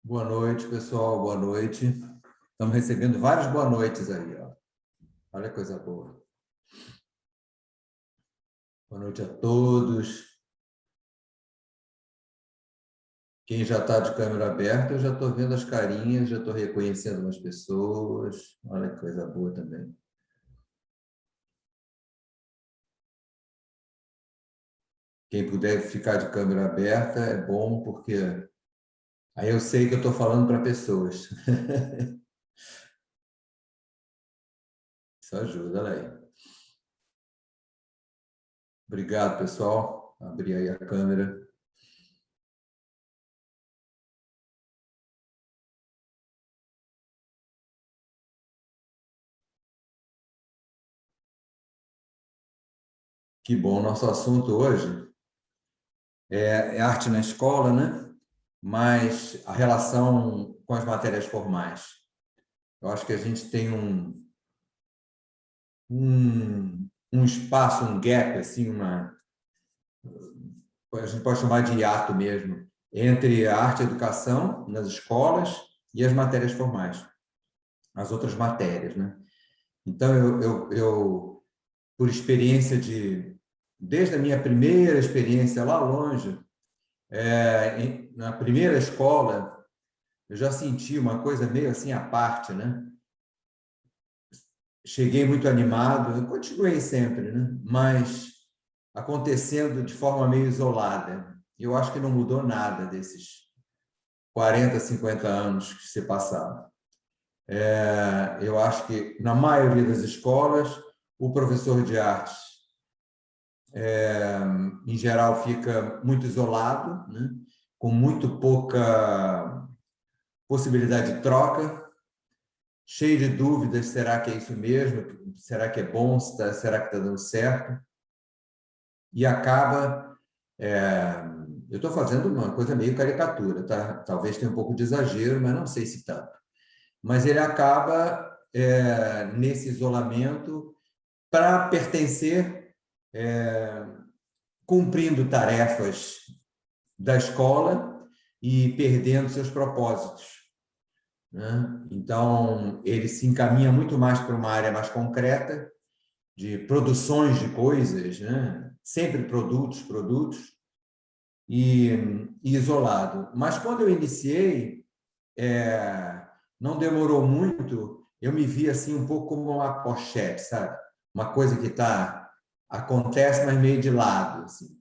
Boa noite, pessoal. Boa noite. Estamos recebendo várias boa noites aí, ó. Olha que coisa boa. Boa noite a todos. Quem já está de câmera aberta, eu já estou vendo as carinhas, já estou reconhecendo umas pessoas. Olha que coisa boa também. Quem puder ficar de câmera aberta é bom, porque aí eu sei que eu estou falando para pessoas. Isso ajuda, olha aí. Obrigado, pessoal. Abri aí a câmera. Que bom. Nosso assunto hoje é arte na escola, né? Mas a relação com as matérias formais. Eu acho que a gente tem um espaço, um gap, assim, a gente pode chamar de hiato mesmo, entre a arte e a educação nas escolas e as matérias formais, as outras matérias, né? Então, por experiência desde a minha primeira experiência lá longe, na primeira escola, eu já senti uma coisa meio assim à parte, né? Cheguei muito animado, eu continuei sempre, né? Mas acontecendo de forma meio isolada. Eu acho que não mudou nada desses 40, 50 anos que se passaram. Eu acho que, na maioria das escolas, o professor de artes, em geral, fica muito isolado, né? Com muito pouca possibilidade de troca, cheio de dúvidas, será que é isso mesmo? Será que é bom? Será que está dando certo? E acaba... eu estou fazendo uma coisa meio caricatura, tá? Talvez tenha um pouco de exagero, mas não sei se tanto. Mas ele acaba, nesse isolamento, para pertencer, cumprindo tarefas da escola e perdendo seus propósitos, né? Então, ele se encaminha muito mais para uma área mais concreta, de produções de coisas, né? Sempre produtos, e isolado. Mas quando eu iniciei, não demorou muito, eu me vi assim um pouco como uma pochete, sabe? Uma coisa que acontece, mas meio de lado, assim.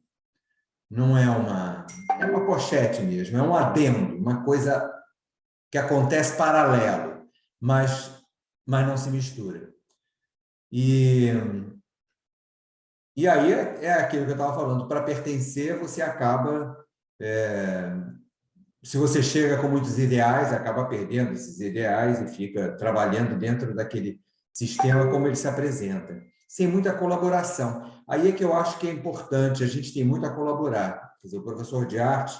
Não é uma pochete mesmo, é um adendo, uma coisa que acontece paralelo, mas não se mistura. E aí é aquilo que eu estava falando, para pertencer, você acaba, se você chega com muitos ideais, acaba perdendo esses ideais e fica trabalhando dentro daquele sistema como ele se apresenta, sem muita colaboração. Aí é que eu acho que é importante, a gente tem muito a colaborar. Quer dizer, o professor de arte,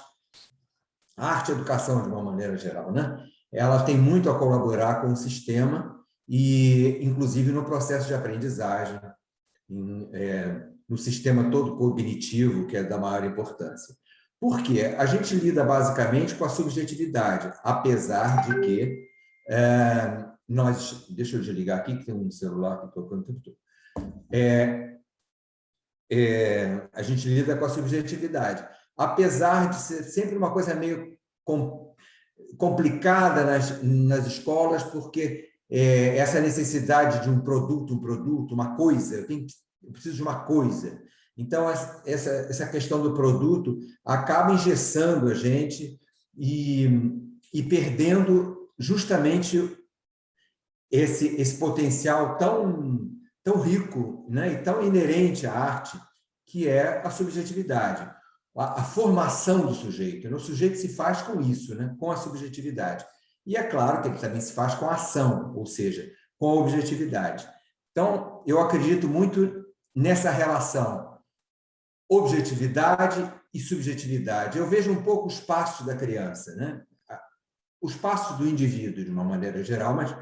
a arte e a educação de uma maneira geral, né? Ela tem muito a colaborar com o sistema e, inclusive, no processo de aprendizagem, no sistema todo cognitivo, que é da maior importância. Por quê? A gente lida basicamente com a subjetividade, apesar de que nós... Deixa eu desligar aqui, que tem um celular que tocando o tempo todo. A gente lida com a subjetividade, apesar de ser sempre uma coisa meio complicada nas escolas, porque essa necessidade de um produto, uma coisa, eu preciso de uma coisa. Então, essa questão do produto acaba engessando a gente e perdendo justamente esse potencial tão rico, né, e tão inerente à arte, que é a subjetividade, a formação do sujeito. O sujeito se faz com isso, né, com a subjetividade. E é claro que ele também se faz com a ação, ou seja, com a objetividade. Então, eu acredito muito nessa relação objetividade e subjetividade. Eu vejo um pouco os passos da criança, né? Os passos do indivíduo, de uma maneira geral, mas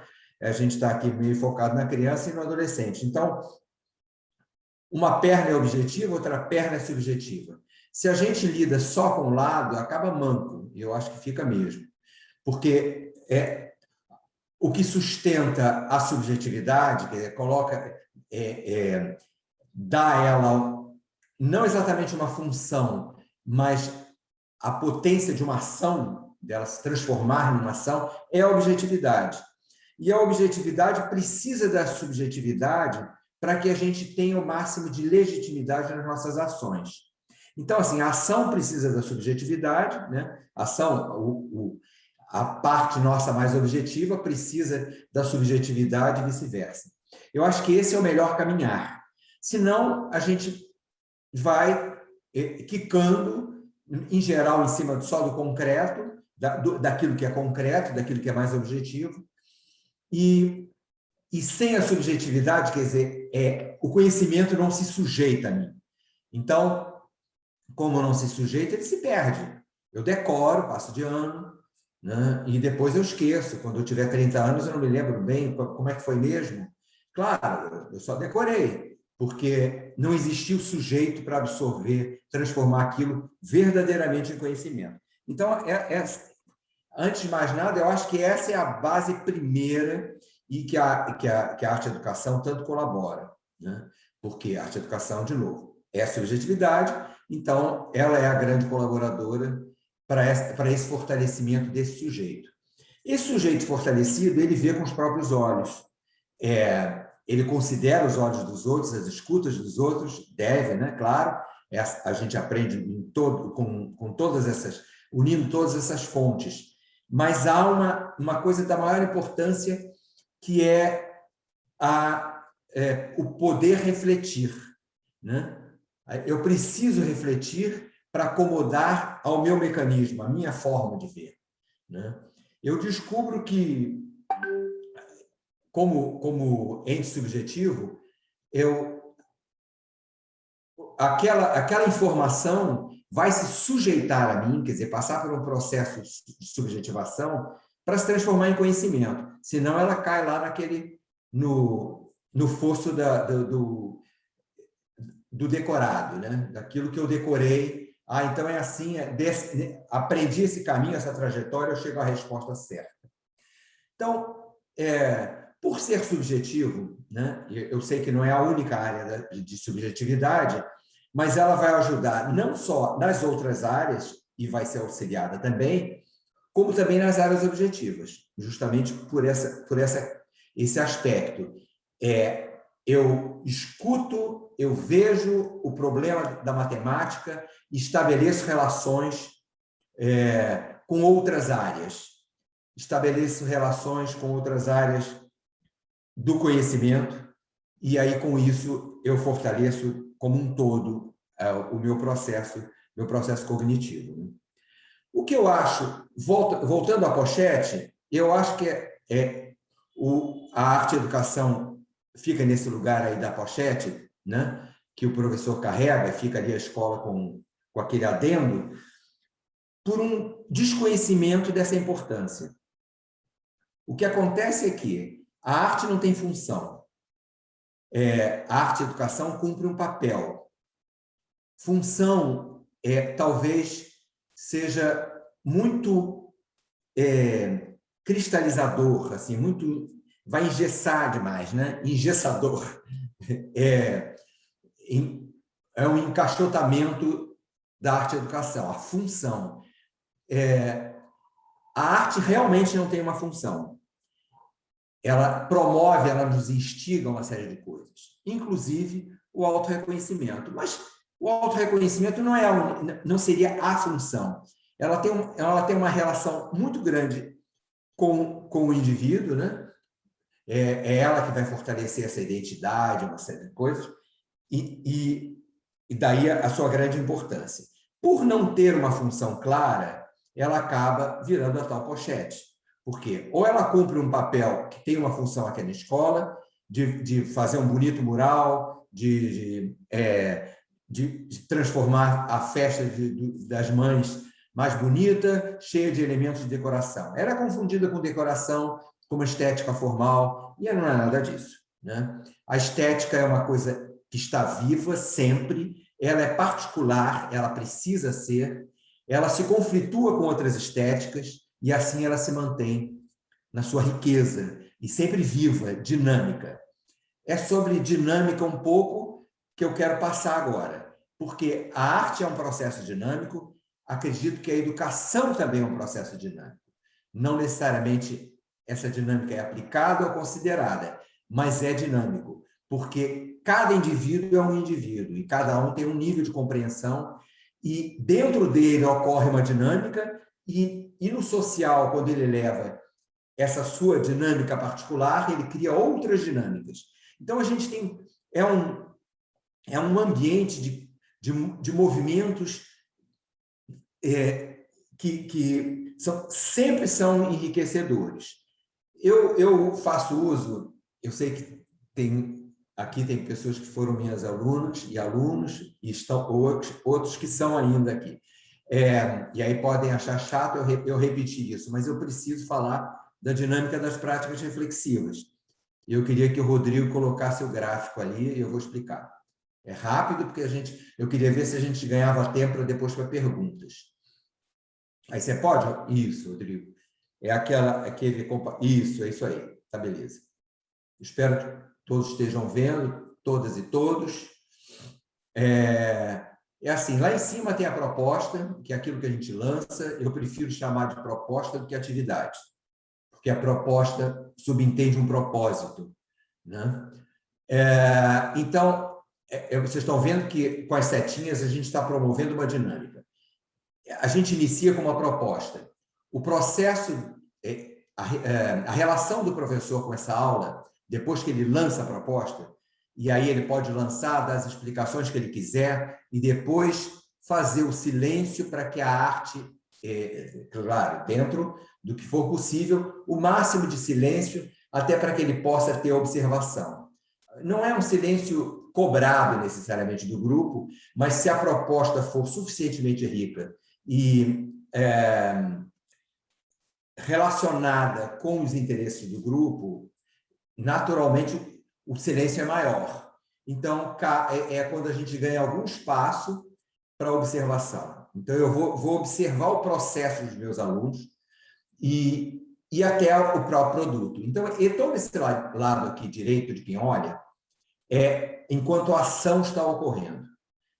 a gente está aqui meio focado na criança e no adolescente. Então, uma perna é objetiva, outra perna é subjetiva. Se a gente lida só com um lado, acaba manco, e eu acho que fica mesmo. porque o que sustenta a subjetividade, quer dizer, dá a ela não exatamente uma função, mas a potência de uma ação, dela se transformar numa ação, é a objetividade. E a objetividade precisa da subjetividade para que a gente tenha o máximo de legitimidade nas nossas ações. Então, assim, a ação precisa da subjetividade, né? A ação, a parte nossa mais objetiva precisa da subjetividade e vice-versa. Eu acho que esse é o melhor caminhar. Senão, a gente vai quicando, em geral, em cima só do concreto, daquilo que é concreto, daquilo que é mais objetivo, e sem a subjetividade, quer dizer, o conhecimento não se sujeita a mim. Então, como não se sujeita, ele se perde. Eu decoro, passo de ano, né? E depois eu esqueço. Quando eu tiver 30 anos, eu não me lembro bem como é que foi mesmo. Claro, eu só decorei, porque não existia o sujeito para absorver, transformar aquilo verdadeiramente em conhecimento. Então, antes de mais nada, eu acho que essa é a base primeira e que a arte-educação tanto colabora, né? Porque a arte-educação, de novo, é a subjetividade, então ela é a grande colaboradora para esse fortalecimento desse sujeito. Esse sujeito fortalecido, ele vê com os próprios olhos, ele considera os olhos dos outros, as escutas dos outros, deve, né? Claro, a gente aprende com todas essas, unindo todas essas fontes, mas há uma coisa da maior importância, que é o poder refletir, né? Eu preciso refletir para acomodar ao meu mecanismo, à minha forma de ver, né? Eu descubro que, como ente subjetivo, aquela informação vai se sujeitar a mim, quer dizer, passar por um processo de subjetivação para se transformar em conhecimento. Senão ela cai lá no fosso do decorado, né? Daquilo que eu decorei. Então é assim, aprendi esse caminho, essa trajetória, eu chego à resposta certa. Então, por ser subjetivo, né? Eu sei que não é a única área de subjetividade, mas ela vai ajudar não só nas outras áreas, e vai ser auxiliada também, como também nas áreas objetivas, justamente por esse aspecto. Eu escuto, eu vejo o problema da matemática, estabeleço relações com outras áreas, estabeleço relações com outras áreas do conhecimento, e aí, com isso, eu fortaleço como um todo o meu processo cognitivo. O que eu acho, voltando à pochete, eu acho que a arte-educação fica nesse lugar aí da pochete, né? Que o professor carrega, fica ali a escola com aquele adendo, por um desconhecimento dessa importância. O que acontece é que a arte não tem função. A arte-educação cumpre um papel. Função talvez seja muito cristalizador, assim, muito, vai engessar demais, né? Engessador. É um encaixotamento da arte-educação, a função. A arte realmente não tem uma função. Ela promove, ela nos instiga a uma série de coisas, inclusive o autorreconhecimento. Mas o autorreconhecimento não seria a função. Ela tem uma relação muito grande com o indivíduo, né? É ela que vai fortalecer essa identidade, uma série de coisas, e daí a sua grande importância. Por não ter uma função clara, ela acaba virando a tal pochete. Por quê? Ou ela cumpre um papel que tem uma função aqui na escola, de fazer um bonito mural, de transformar a festa das mães mais bonita, cheia de elementos de decoração. Era confundida com decoração, com uma estética formal, e não é nada disso, né? A estética é uma coisa que está viva sempre, ela é particular, ela precisa ser, ela se conflitua com outras estéticas, e assim ela se mantém na sua riqueza e sempre viva, dinâmica. É sobre dinâmica um pouco que eu quero passar agora, porque a arte é um processo dinâmico, acredito que a educação também é um processo dinâmico. Não necessariamente essa dinâmica é aplicada ou considerada, mas é dinâmico, porque cada indivíduo é um indivíduo e cada um tem um nível de compreensão e dentro dele ocorre uma dinâmica e no social, quando ele leva essa sua dinâmica particular, ele cria outras dinâmicas. Então, a gente tem... É um ambiente de movimentos que sempre são enriquecedores. Eu faço uso... Eu sei que aqui tem pessoas que foram minhas alunas e alunos, e estão outros que são ainda aqui. E aí podem achar chato eu repetir isso, mas eu preciso falar da dinâmica das práticas reflexivas. Eu queria que o Rodrigo colocasse o gráfico ali e eu vou explicar. É rápido, porque eu queria ver se a gente ganhava tempo depois para perguntas. Aí você pode? Isso, Rodrigo. Isso, é isso aí. Tá, beleza. Espero que todos estejam vendo, todas e todos. É assim, lá em cima tem a proposta, que é aquilo que a gente lança. Eu prefiro chamar de proposta do que atividade, porque a proposta subentende um propósito, né? Então, vocês estão vendo que com as setinhas a gente está promovendo uma dinâmica. A gente inicia com uma proposta. O processo, a relação do professor com essa aula, depois que ele lança a proposta, e aí ele pode lançar, dar as explicações que ele quiser, e depois fazer o silêncio para que a arte, claro, dentro do que for possível, o máximo de silêncio, até para que ele possa ter observação. Não é um silêncio cobrado necessariamente do grupo, mas se a proposta for suficientemente rica e relacionada com os interesses do grupo, naturalmente o silêncio é maior. Então, é quando a gente ganha algum espaço para observação. Então, eu vou observar o processo dos meus alunos e até o próprio produto. Então, eu estou nesse lado aqui direito de quem olha, enquanto a ação está ocorrendo,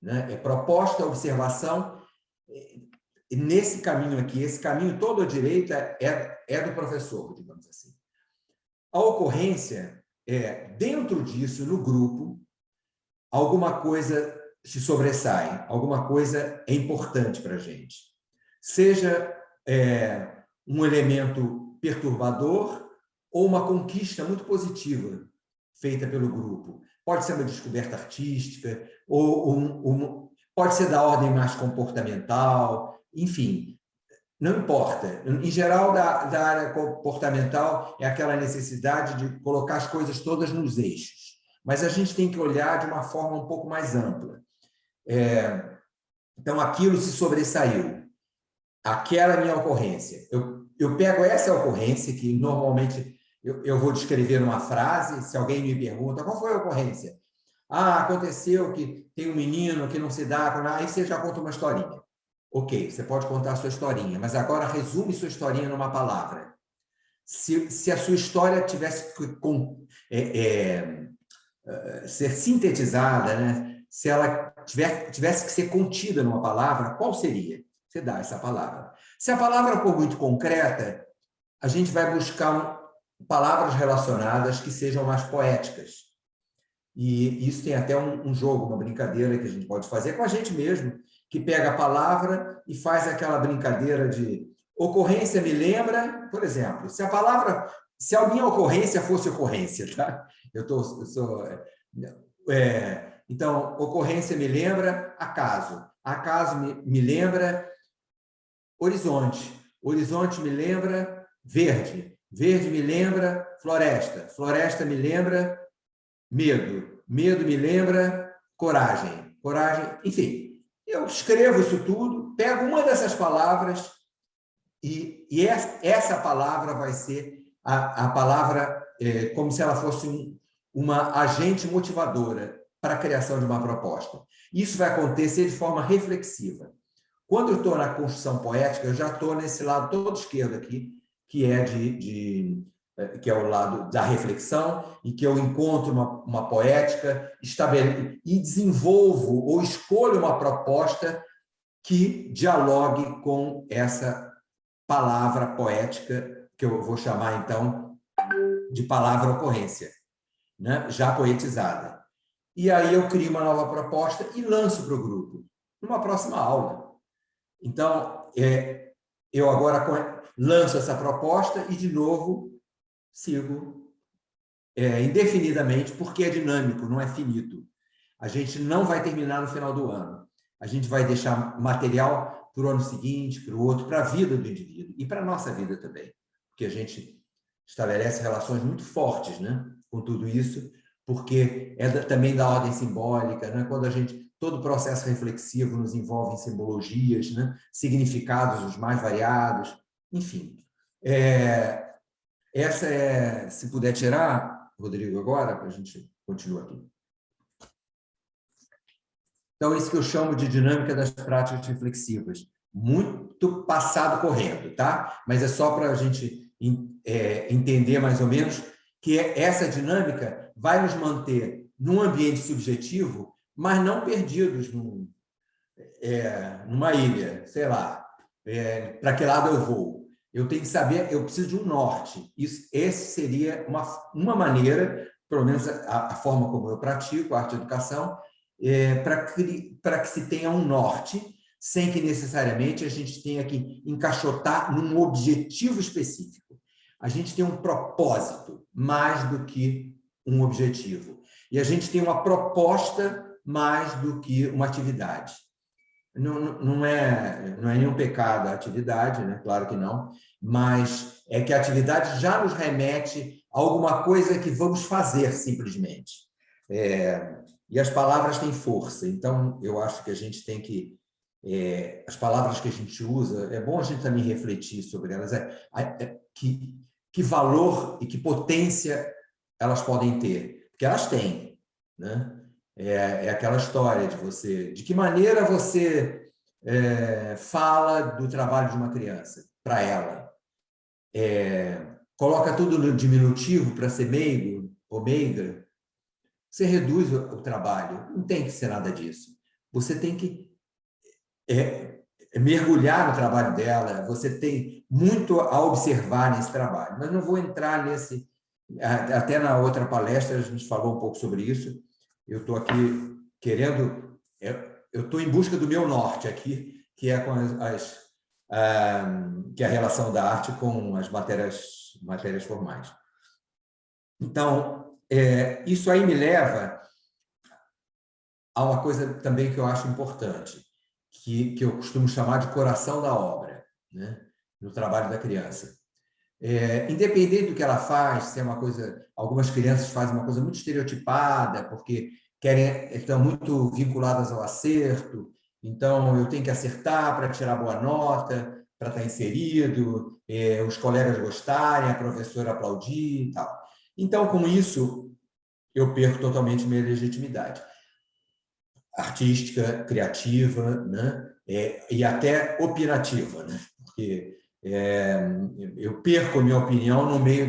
né? É proposta, observação. Nesse caminho aqui, esse caminho todo à direita é do professor, digamos assim. A ocorrência dentro disso, no grupo, alguma coisa se sobressai, alguma coisa é importante para a gente. Seja um elemento perturbador ou uma conquista muito positiva feita pelo grupo. Pode ser uma descoberta artística, ou pode ser da ordem mais comportamental, enfim, não importa. Em geral, da área comportamental é aquela necessidade de colocar as coisas todas nos eixos. Mas a gente tem que olhar de uma forma um pouco mais ampla. Então, aquilo se sobressaiu. Aquela minha ocorrência. Eu pego essa ocorrência, que normalmente eu vou descrever numa frase, se alguém me pergunta, qual foi a ocorrência? Aconteceu que tem um menino que não se dá, aí você já conta uma historinha. Ok, você pode contar a sua historinha, mas agora resume sua historinha numa palavra. Se a sua história tivesse que ser sintetizada, né? Se ela tivesse que ser contida numa palavra, qual seria? Você dá essa palavra. Se a palavra for muito concreta, a gente vai buscar palavras relacionadas que sejam mais poéticas. E isso tem até um jogo, uma brincadeira que a gente pode fazer com a gente mesmo, que pega a palavra e faz aquela brincadeira de ocorrência me lembra, por exemplo, se a minha ocorrência fosse ocorrência, tá? Então, ocorrência me lembra acaso, acaso me lembra horizonte, horizonte me lembra verde, verde me lembra floresta, floresta me lembra medo, medo me lembra coragem, coragem, enfim. Eu escrevo isso tudo, pego uma dessas palavras e essa palavra vai ser a palavra como se ela fosse uma agente motivadora para a criação de uma proposta. Isso vai acontecer de forma reflexiva. Quando eu estou na construção poética, eu já estou nesse lado todo esquerdo aqui, que é que é o lado da reflexão, e que eu encontro uma poética e desenvolvo ou escolho uma proposta que dialogue com essa palavra poética, que eu vou chamar, então, de palavra ocorrência, né? Já poetizada. E aí eu crio uma nova proposta e lanço para o grupo, numa próxima aula. Então, eu agora lanço essa proposta e, de novo, sigo indefinidamente, porque é dinâmico, não é finito. A gente não vai terminar no final do ano. A gente vai deixar material para o ano seguinte, para o outro, para a vida do indivíduo e para a nossa vida também, porque a gente estabelece relações muito fortes, né, com tudo isso, porque também da ordem simbólica, né, quando todo o processo reflexivo nos envolve em simbologias, né, significados os mais variados, enfim. Essa se puder tirar, Rodrigo, agora, para a gente continuar aqui. Então, isso que eu chamo de dinâmica das práticas reflexivas. Muito passado correndo, tá? Mas é só para a gente entender mais ou menos que essa dinâmica vai nos manter num ambiente subjetivo, mas não perdidos numa ilha, sei lá, para que lado eu vou. Eu tenho que saber, eu preciso de um norte. Esse seria uma maneira, pelo menos a forma como eu pratico a arte-educação, para que se tenha um norte, sem que necessariamente a gente tenha que encaixotar num objetivo específico. A gente tem um propósito mais do que um objetivo. E a gente tem uma proposta mais do que uma atividade. Não é nenhum pecado a atividade, né? Claro que não, mas é que a atividade já nos remete a alguma coisa que vamos fazer simplesmente. E as palavras têm força, então eu acho que a gente tem que... as palavras que a gente usa, é bom a gente também refletir sobre elas, que valor e que potência elas podem ter, porque elas têm, né? Aquela história de que maneira você fala do trabalho de uma criança para ela. Coloca tudo no diminutivo para ser meigo ou meiga, você reduz o trabalho. Não tem que ser nada disso. Você tem que mergulhar no trabalho dela, você tem muito a observar nesse trabalho. Mas não vou entrar nesse... Até na outra palestra a gente falou um pouco sobre isso. Eu estou aqui querendo... Eu estou em busca do meu norte aqui, que é com que é a relação da arte com as matérias formais. Então, isso aí me leva a uma coisa também que eu acho importante, que eu costumo chamar de coração da obra, né? No trabalho da criança. Independente do que ela faz, se é uma coisa... Algumas crianças fazem uma coisa muito estereotipada, porque estão muito vinculadas ao acerto, então eu tenho que acertar para tirar boa nota, para estar inserido, os colegas gostarem, a professora aplaudir e tal. Então, com isso, eu perco totalmente minha legitimidade artística, criativa, né? E até opinativa, né? Porque eu perco minha opinião no meio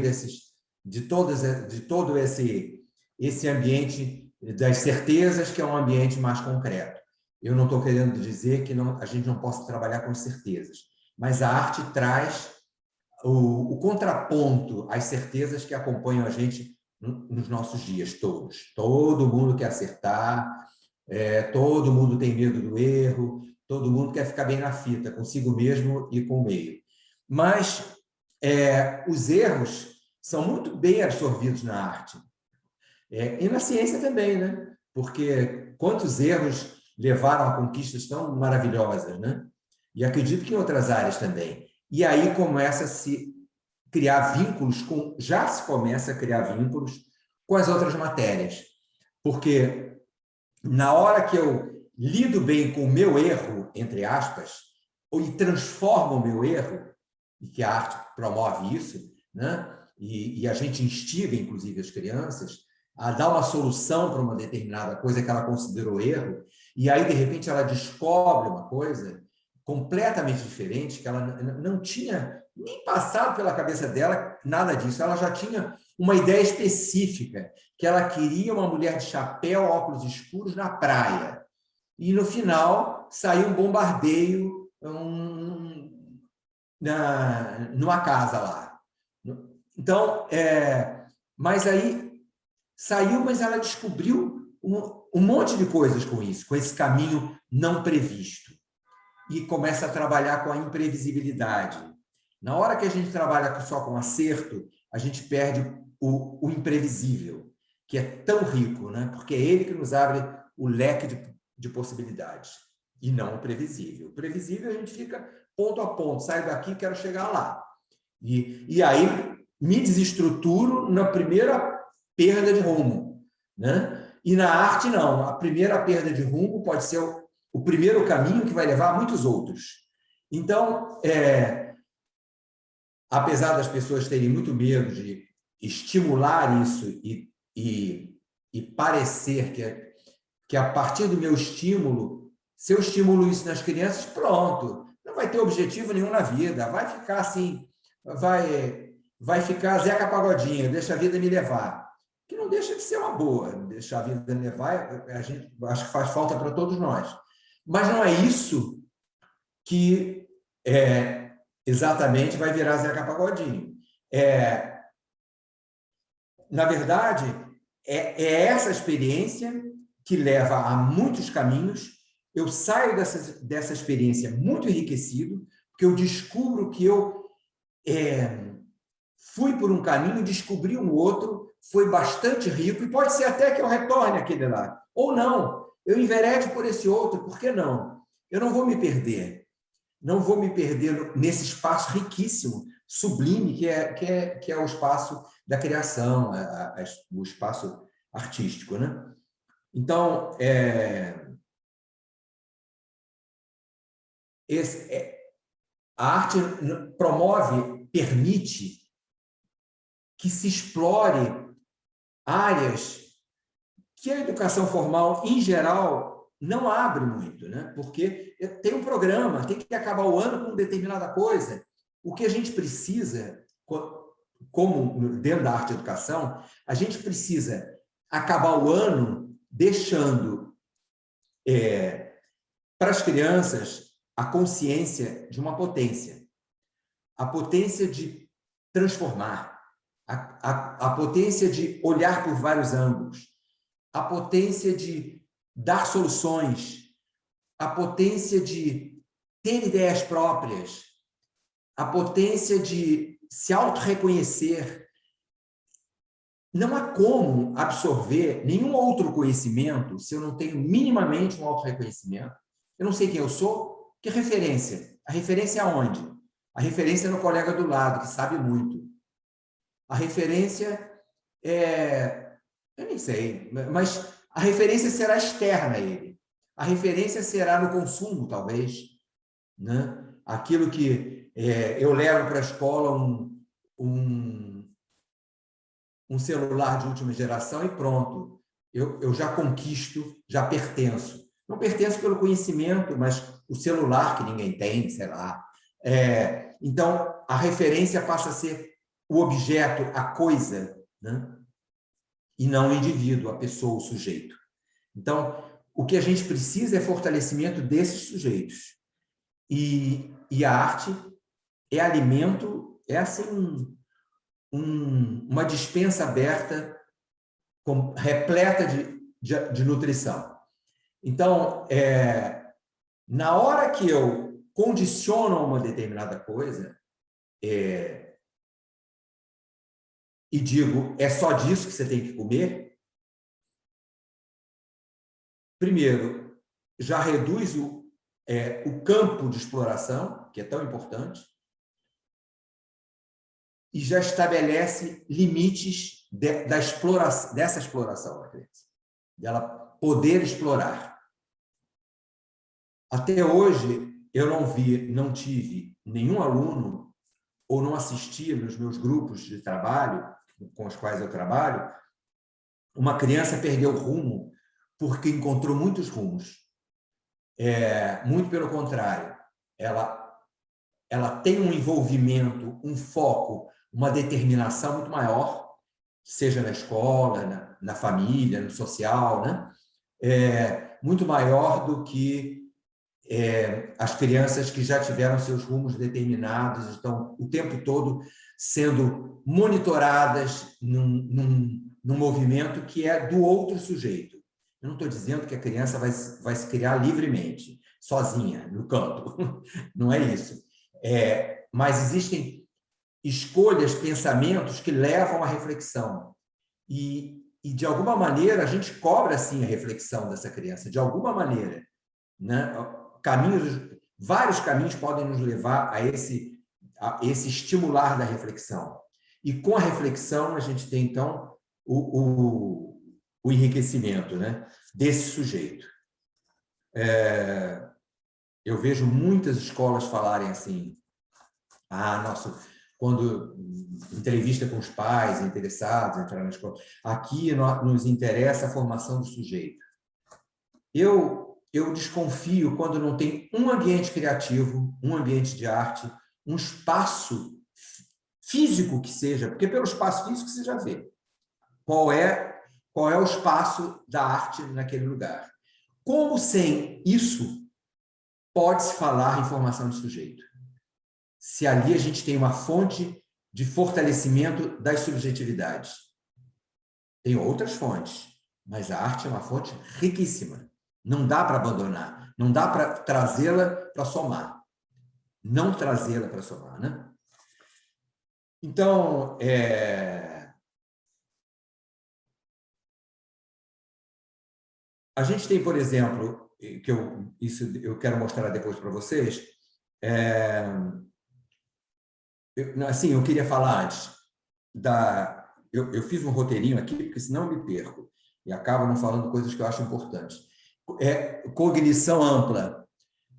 de todo esse ambiente das certezas, que é um ambiente mais concreto. Eu não estou querendo dizer que a gente não possa trabalhar com certezas, mas a arte traz o contraponto às certezas que acompanham a gente nos nossos dias todos. Todo mundo quer acertar, todo mundo tem medo do erro, todo mundo quer ficar bem na fita, consigo mesmo e com o meio. Mas os erros são muito bem absorvidos na arte. E na ciência também, né? Porque quantos erros levaram a conquistas tão maravilhosas, né? E acredito que em outras áreas também. E aí começa a se criar vínculos já se começa a criar vínculos com as outras matérias. Porque na hora que eu lido bem com o meu erro, entre aspas, e transformo o meu erro, e que a arte promove isso, né? E a gente instiga, inclusive, as crianças a dar uma solução para uma determinada coisa que ela considerou erro, e aí, de repente, ela descobre uma coisa completamente diferente, que ela não tinha nem passado pela cabeça dela nada disso. Ela já tinha uma ideia específica, que ela queria uma mulher de chapéu, óculos escuros na praia. E, no final, saiu um bombardeio numa casa lá. Então, mas aí saiu, mas ela descobriu um monte de coisas com isso, com esse caminho não previsto. E começa a trabalhar com a imprevisibilidade. Na hora que a gente trabalha só com acerto, a gente perde o imprevisível, que é tão rico, né? Porque é ele que nos abre o leque de possibilidades, e não o previsível. O previsível a gente fica ponto a ponto, saio daqui, quero chegar lá. E aí me desestruturo na primeira perda de rumo, né? E na arte, não. A primeira perda de rumo pode ser o primeiro caminho que vai levar a muitos outros. Então, apesar das pessoas terem muito medo de estimular isso e parecer que a partir do meu estímulo, se eu estimulo isso nas crianças, pronto, não vai ter objetivo nenhum na vida, vai ficar assim, vai ficar Zeca Pagodinho, deixa a vida me levar. Que não deixa de ser uma boa, deixar a vida me levar, a gente acho que faz falta para todos nós. Mas não é isso que exatamente vai virar Zeca Pagodinho. Na verdade, é essa experiência que leva a muitos caminhos. Eu saio dessa experiência muito enriquecido, porque eu descubro que eu fui por um caminho, descobri um outro, foi bastante rico, e pode ser até que eu retorne àquele lá. Ou não, eu enverede por esse outro, por que não? Eu não vou me perder. Não vou me perder nesse espaço riquíssimo, sublime, que é o espaço da criação, o espaço artístico, né? Então, a arte promove, permite que se explore áreas que a educação formal, em geral, não abre muito, né? Porque tem um programa, tem que acabar o ano com determinada coisa. O que a gente precisa, como dentro da arte e educação, a gente precisa acabar o ano deixando para as crianças a consciência de uma potência, a potência de transformar, a potência de olhar por vários ângulos, a potência de dar soluções, a potência de ter ideias próprias, a potência de se auto-reconhecer. Não há como absorver nenhum outro conhecimento se eu não tenho minimamente um auto-reconhecimento. Eu não sei quem eu sou. Que referência? A referência é aonde? A referência é no colega do lado, que sabe muito. A referência eu nem sei, mas a referência será externa a ele. A referência será no consumo, talvez, né? Aquilo que eu levo para a escola um celular de última geração e pronto. Eu já conquisto, já pertenço. Não pertenço pelo conhecimento, mas o celular que ninguém tem, sei lá. Então, a referência passa a ser o objeto, a coisa, né? E não o indivíduo, a pessoa, o sujeito. Então, o que a gente precisa é fortalecimento desses sujeitos. E a arte é alimento, é assim uma despensa aberta, repleta de nutrição. Então, na hora que eu condiciono uma determinada coisa, e digo, é só disso que você tem que comer, primeiro, já reduz o campo de exploração, que é tão importante, e já estabelece limites dessa exploração da criança, dela poder explorar. Até hoje, eu não tive nenhum aluno, ou não assisti nos meus grupos de trabalho, com os quais eu trabalho, uma criança perdeu o rumo porque encontrou muitos rumos. Muito pelo contrário. ela tem um envolvimento, um foco, uma determinação muito maior, seja na escola, na família, no social, né? Muito maior do que as crianças que já tiveram seus rumos determinados, estão o tempo todo sendo monitoradas num movimento que é do outro sujeito. Eu não estou dizendo que a criança vai se criar livremente, sozinha, no canto. Não é isso. Mas existem escolhas, pensamentos que levam à reflexão. E, de alguma maneira, a gente cobra, sim, a reflexão dessa criança, de alguma maneira, né? Vários caminhos podem nos levar a esse estimular da reflexão. E com a reflexão, a gente tem, então, o enriquecimento, né, desse sujeito. Eu vejo muitas escolas falarem assim, quando entrevista com os pais interessados em entrar na escola, aqui nos interessa a formação do sujeito. Eu desconfio quando não tem um ambiente criativo, um ambiente de arte, um espaço físico que seja, porque pelo espaço físico você já vê qual é o espaço da arte naquele lugar. Como sem isso pode-se falar em formação de sujeito? Se ali a gente tem uma fonte de fortalecimento das subjetividades. Tem outras fontes, mas a arte é uma fonte riquíssima. Não dá para abandonar, não dá para trazê-la para somar. Não trazê-la para somar, né? Então, a gente tem, por exemplo, isso eu quero mostrar depois para vocês, assim, eu queria falar antes eu fiz um roteirinho aqui, porque senão eu me perco e acabo não falando coisas que eu acho importantes. Cognição ampla.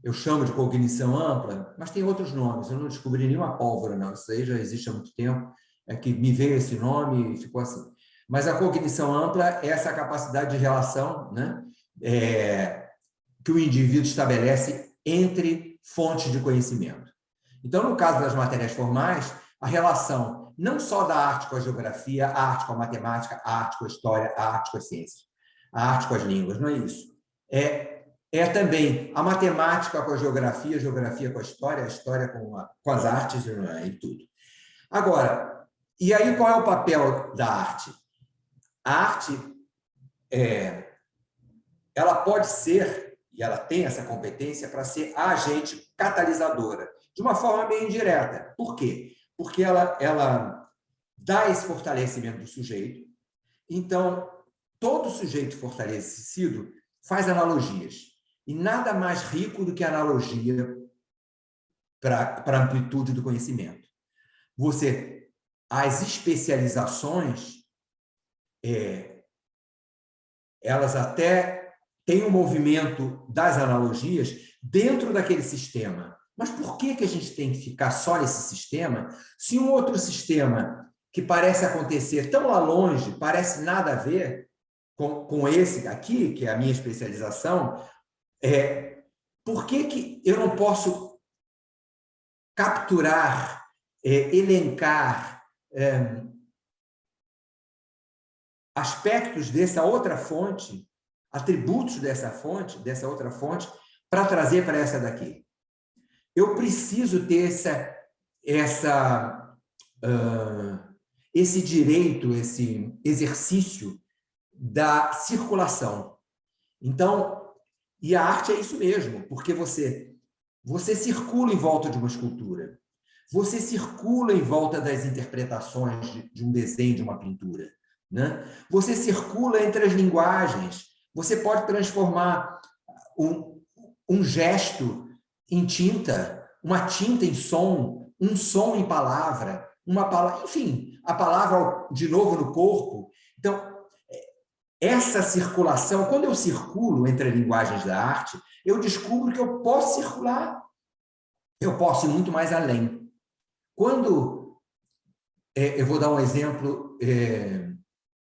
Eu chamo de cognição ampla, mas tem outros nomes. Eu não descobri nenhuma pólvora, não. Isso aí já existe há muito tempo. É que me veio esse nome e ficou assim. Mas a cognição ampla é essa capacidade de relação, né, que o indivíduo estabelece entre fontes de conhecimento. Então, no caso das matérias formais, a relação não só da arte com a geografia, a arte com a matemática, a arte com a história, a arte com as ciências, a arte com as línguas, não é isso. É também a matemática com a geografia com a história com as artes e tudo. Agora, e aí qual é o papel da arte? A arte, ela pode ser, e ela tem essa competência para ser a agente catalisadora, de uma forma bem indireta. Por quê? Porque ela dá esse fortalecimento do sujeito. Então, todo sujeito fortalecido faz analogias. E nada mais rico do que a analogia para a amplitude do conhecimento. As especializações, elas até têm um movimento das analogias dentro daquele sistema. Mas por que a gente tem que ficar só nesse sistema, se um outro sistema que parece acontecer tão lá longe, parece nada a ver com esse aqui, que é a minha especialização, por que eu não posso capturar, elencar aspectos dessa outra fonte, atributos dessa outra fonte, para trazer para essa daqui? Eu preciso ter esse direito, esse exercício da circulação. Então, e a arte é isso mesmo, porque você circula em volta de uma escultura, você circula em volta das interpretações de um desenho, de uma pintura, né? Você circula entre as linguagens, você pode transformar um gesto em tinta, uma tinta em som, um som em palavra, uma palavra, enfim, a palavra de novo no corpo. Então, essa circulação, quando eu circulo entre as linguagens da arte, eu descubro que eu posso circular, eu posso ir muito mais além. Quando eu vou dar um exemplo,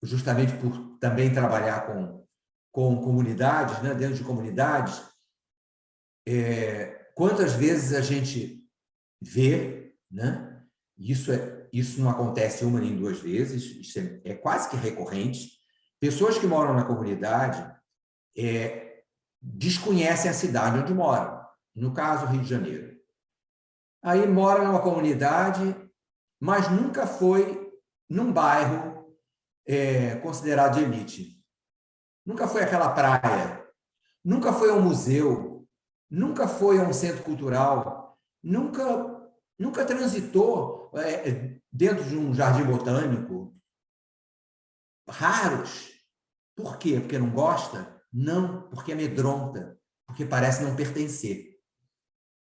justamente por também trabalhar com comunidades, né, dentro de comunidades, Quantas vezes a gente vê, né? Isso não acontece uma nem duas vezes, isso é quase que recorrente. Pessoas que moram na comunidade desconhecem a cidade onde moram, no caso, Rio de Janeiro. Aí mora numa comunidade, mas nunca foi num bairro considerado de elite. Nunca foi àquela praia, nunca foi a um museu, nunca foi a um centro cultural, nunca transitou dentro de um jardim botânico. Raros. Por quê? Porque não gosta? Não, porque amedronta, porque parece não pertencer.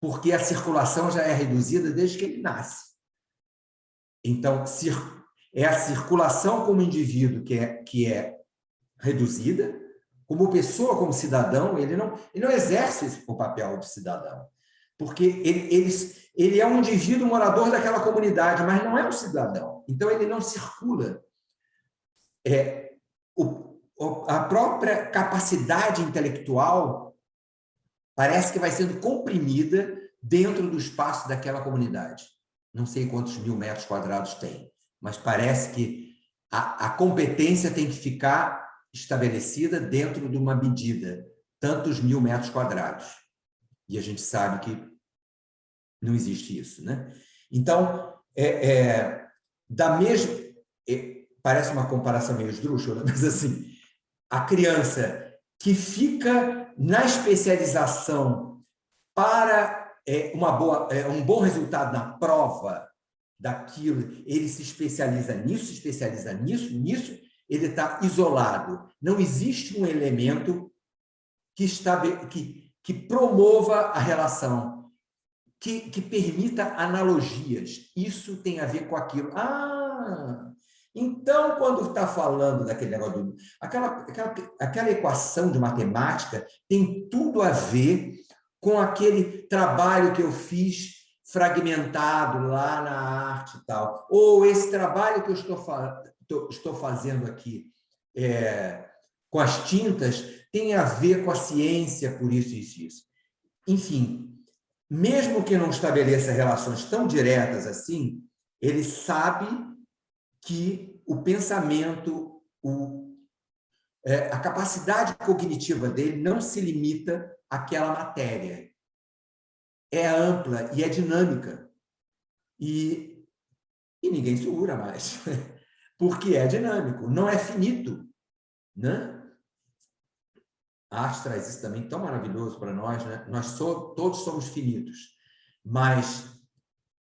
Porque a circulação já é reduzida desde que ele nasce. Então, é a circulação como indivíduo que é reduzida, como pessoa, como cidadão, ele não exerce o papel de cidadão, porque ele é um indivíduo morador daquela comunidade, mas não é um cidadão. Então, ele não circula. A própria capacidade intelectual parece que vai sendo comprimida dentro do espaço daquela comunidade. Não sei quantos 1.000 metros quadrados tem, mas parece que a competência tem que ficar estabelecida dentro de uma medida, tantos 1.000 metros quadrados. E a gente sabe que não existe isso, né? Então, parece uma comparação meio esdrúxula, mas assim, a criança que fica na especialização para um bom resultado na prova daquilo, ele se especializa nisso, ele está isolado. Não existe um elemento que promova a relação, que permita analogias. Isso tem a ver com aquilo. Então, quando está falando daquele negócio, aquela equação de matemática tem tudo a ver com aquele trabalho que eu fiz fragmentado lá na arte e tal, ou esse trabalho que eu estou fazendo aqui com as tintas tem a ver com a ciência, por isso, isso, isso. Enfim, mesmo que não estabeleça relações tão diretas assim, ele sabe que o pensamento, a capacidade cognitiva dele não se limita àquela matéria. É ampla e é dinâmica. E ninguém segura mais, porque é dinâmico, não é finito, né? A arte traz isso também tão maravilhoso para nós, né? Todos somos finitos, mas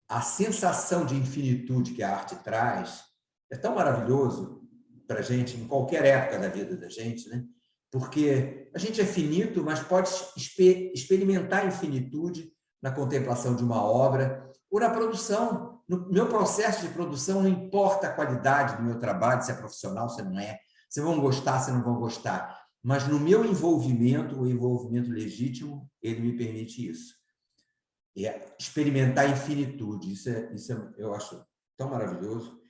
a sensação de infinitude que a arte traz é tão maravilhoso para a gente, em qualquer época da vida da gente, né? Porque a gente é finito, mas pode experimentar a infinitude na contemplação de uma obra ou na produção. No meu processo de produção, não importa a qualidade do meu trabalho, se é profissional, se não é, se vão gostar, se não vão gostar. Mas no meu envolvimento, o envolvimento legítimo, ele me permite isso. Experimentar a infinitude. Isso eu acho tão maravilhoso.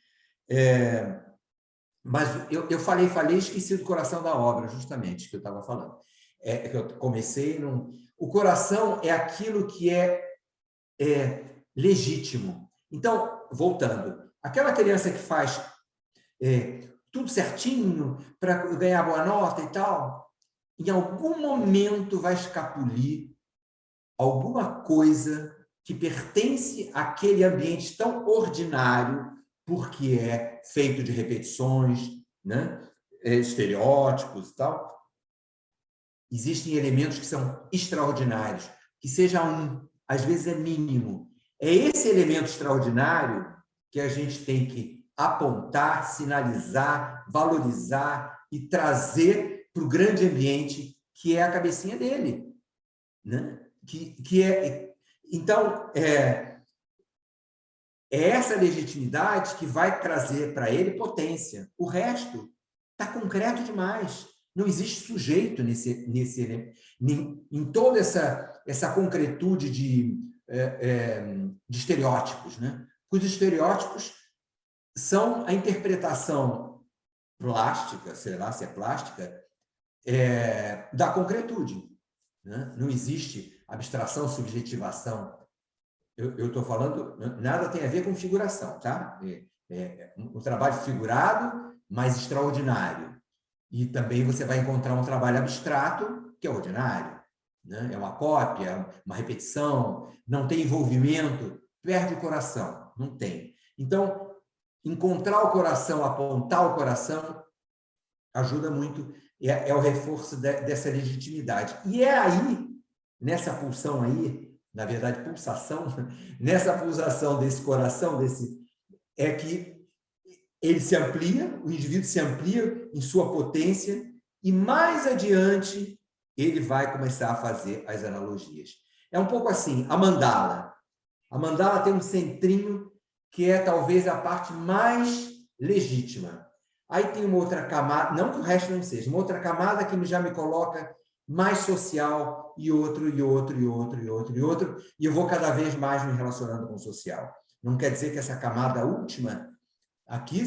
Mas eu falei, esqueci do coração da obra, justamente, que eu estava falando. Que eu comecei... O coração é aquilo que é legítimo. Então, voltando, aquela criança que faz tudo certinho para ganhar boa nota e tal, em algum momento vai escapulir alguma coisa que pertence àquele ambiente tão ordinário, porque é feito de repetições, né? Estereótipos e tal. Existem elementos que são extraordinários, que seja às vezes é mínimo. É esse elemento extraordinário que a gente tem que apontar, sinalizar, valorizar e trazer para o grande ambiente que é a cabecinha dele, né? Então, é essa legitimidade que vai trazer para ele potência. O resto está concreto demais. Não existe sujeito em toda essa concretude de estereótipos, né? Os estereótipos são a interpretação plástica, sei lá se é plástica, da concretude, né? Não existe abstração, subjetivação. Eu estou falando, nada tem a ver com figuração, tá? Um trabalho figurado, mas extraordinário. E também você vai encontrar um trabalho abstrato, que é ordinário, né? É uma cópia, uma repetição, não tem envolvimento, perde o coração, não tem. Então, encontrar o coração, apontar o coração, ajuda muito, é o reforço dessa legitimidade. E é aí, nessa pulsão aí, na verdade, pulsação, nessa pulsação desse coração, é que ele se amplia, o indivíduo se amplia em sua potência, e mais adiante ele vai começar a fazer as analogias. É um pouco assim, a mandala. A mandala tem um centrinho que é talvez a parte mais legítima. Aí tem uma outra camada, não que o resto não seja, uma outra camada que já me coloca mais social, e outro, e outro, e outro, e outro, e outro, e eu vou cada vez mais me relacionando com o social. Não quer dizer que essa camada última aqui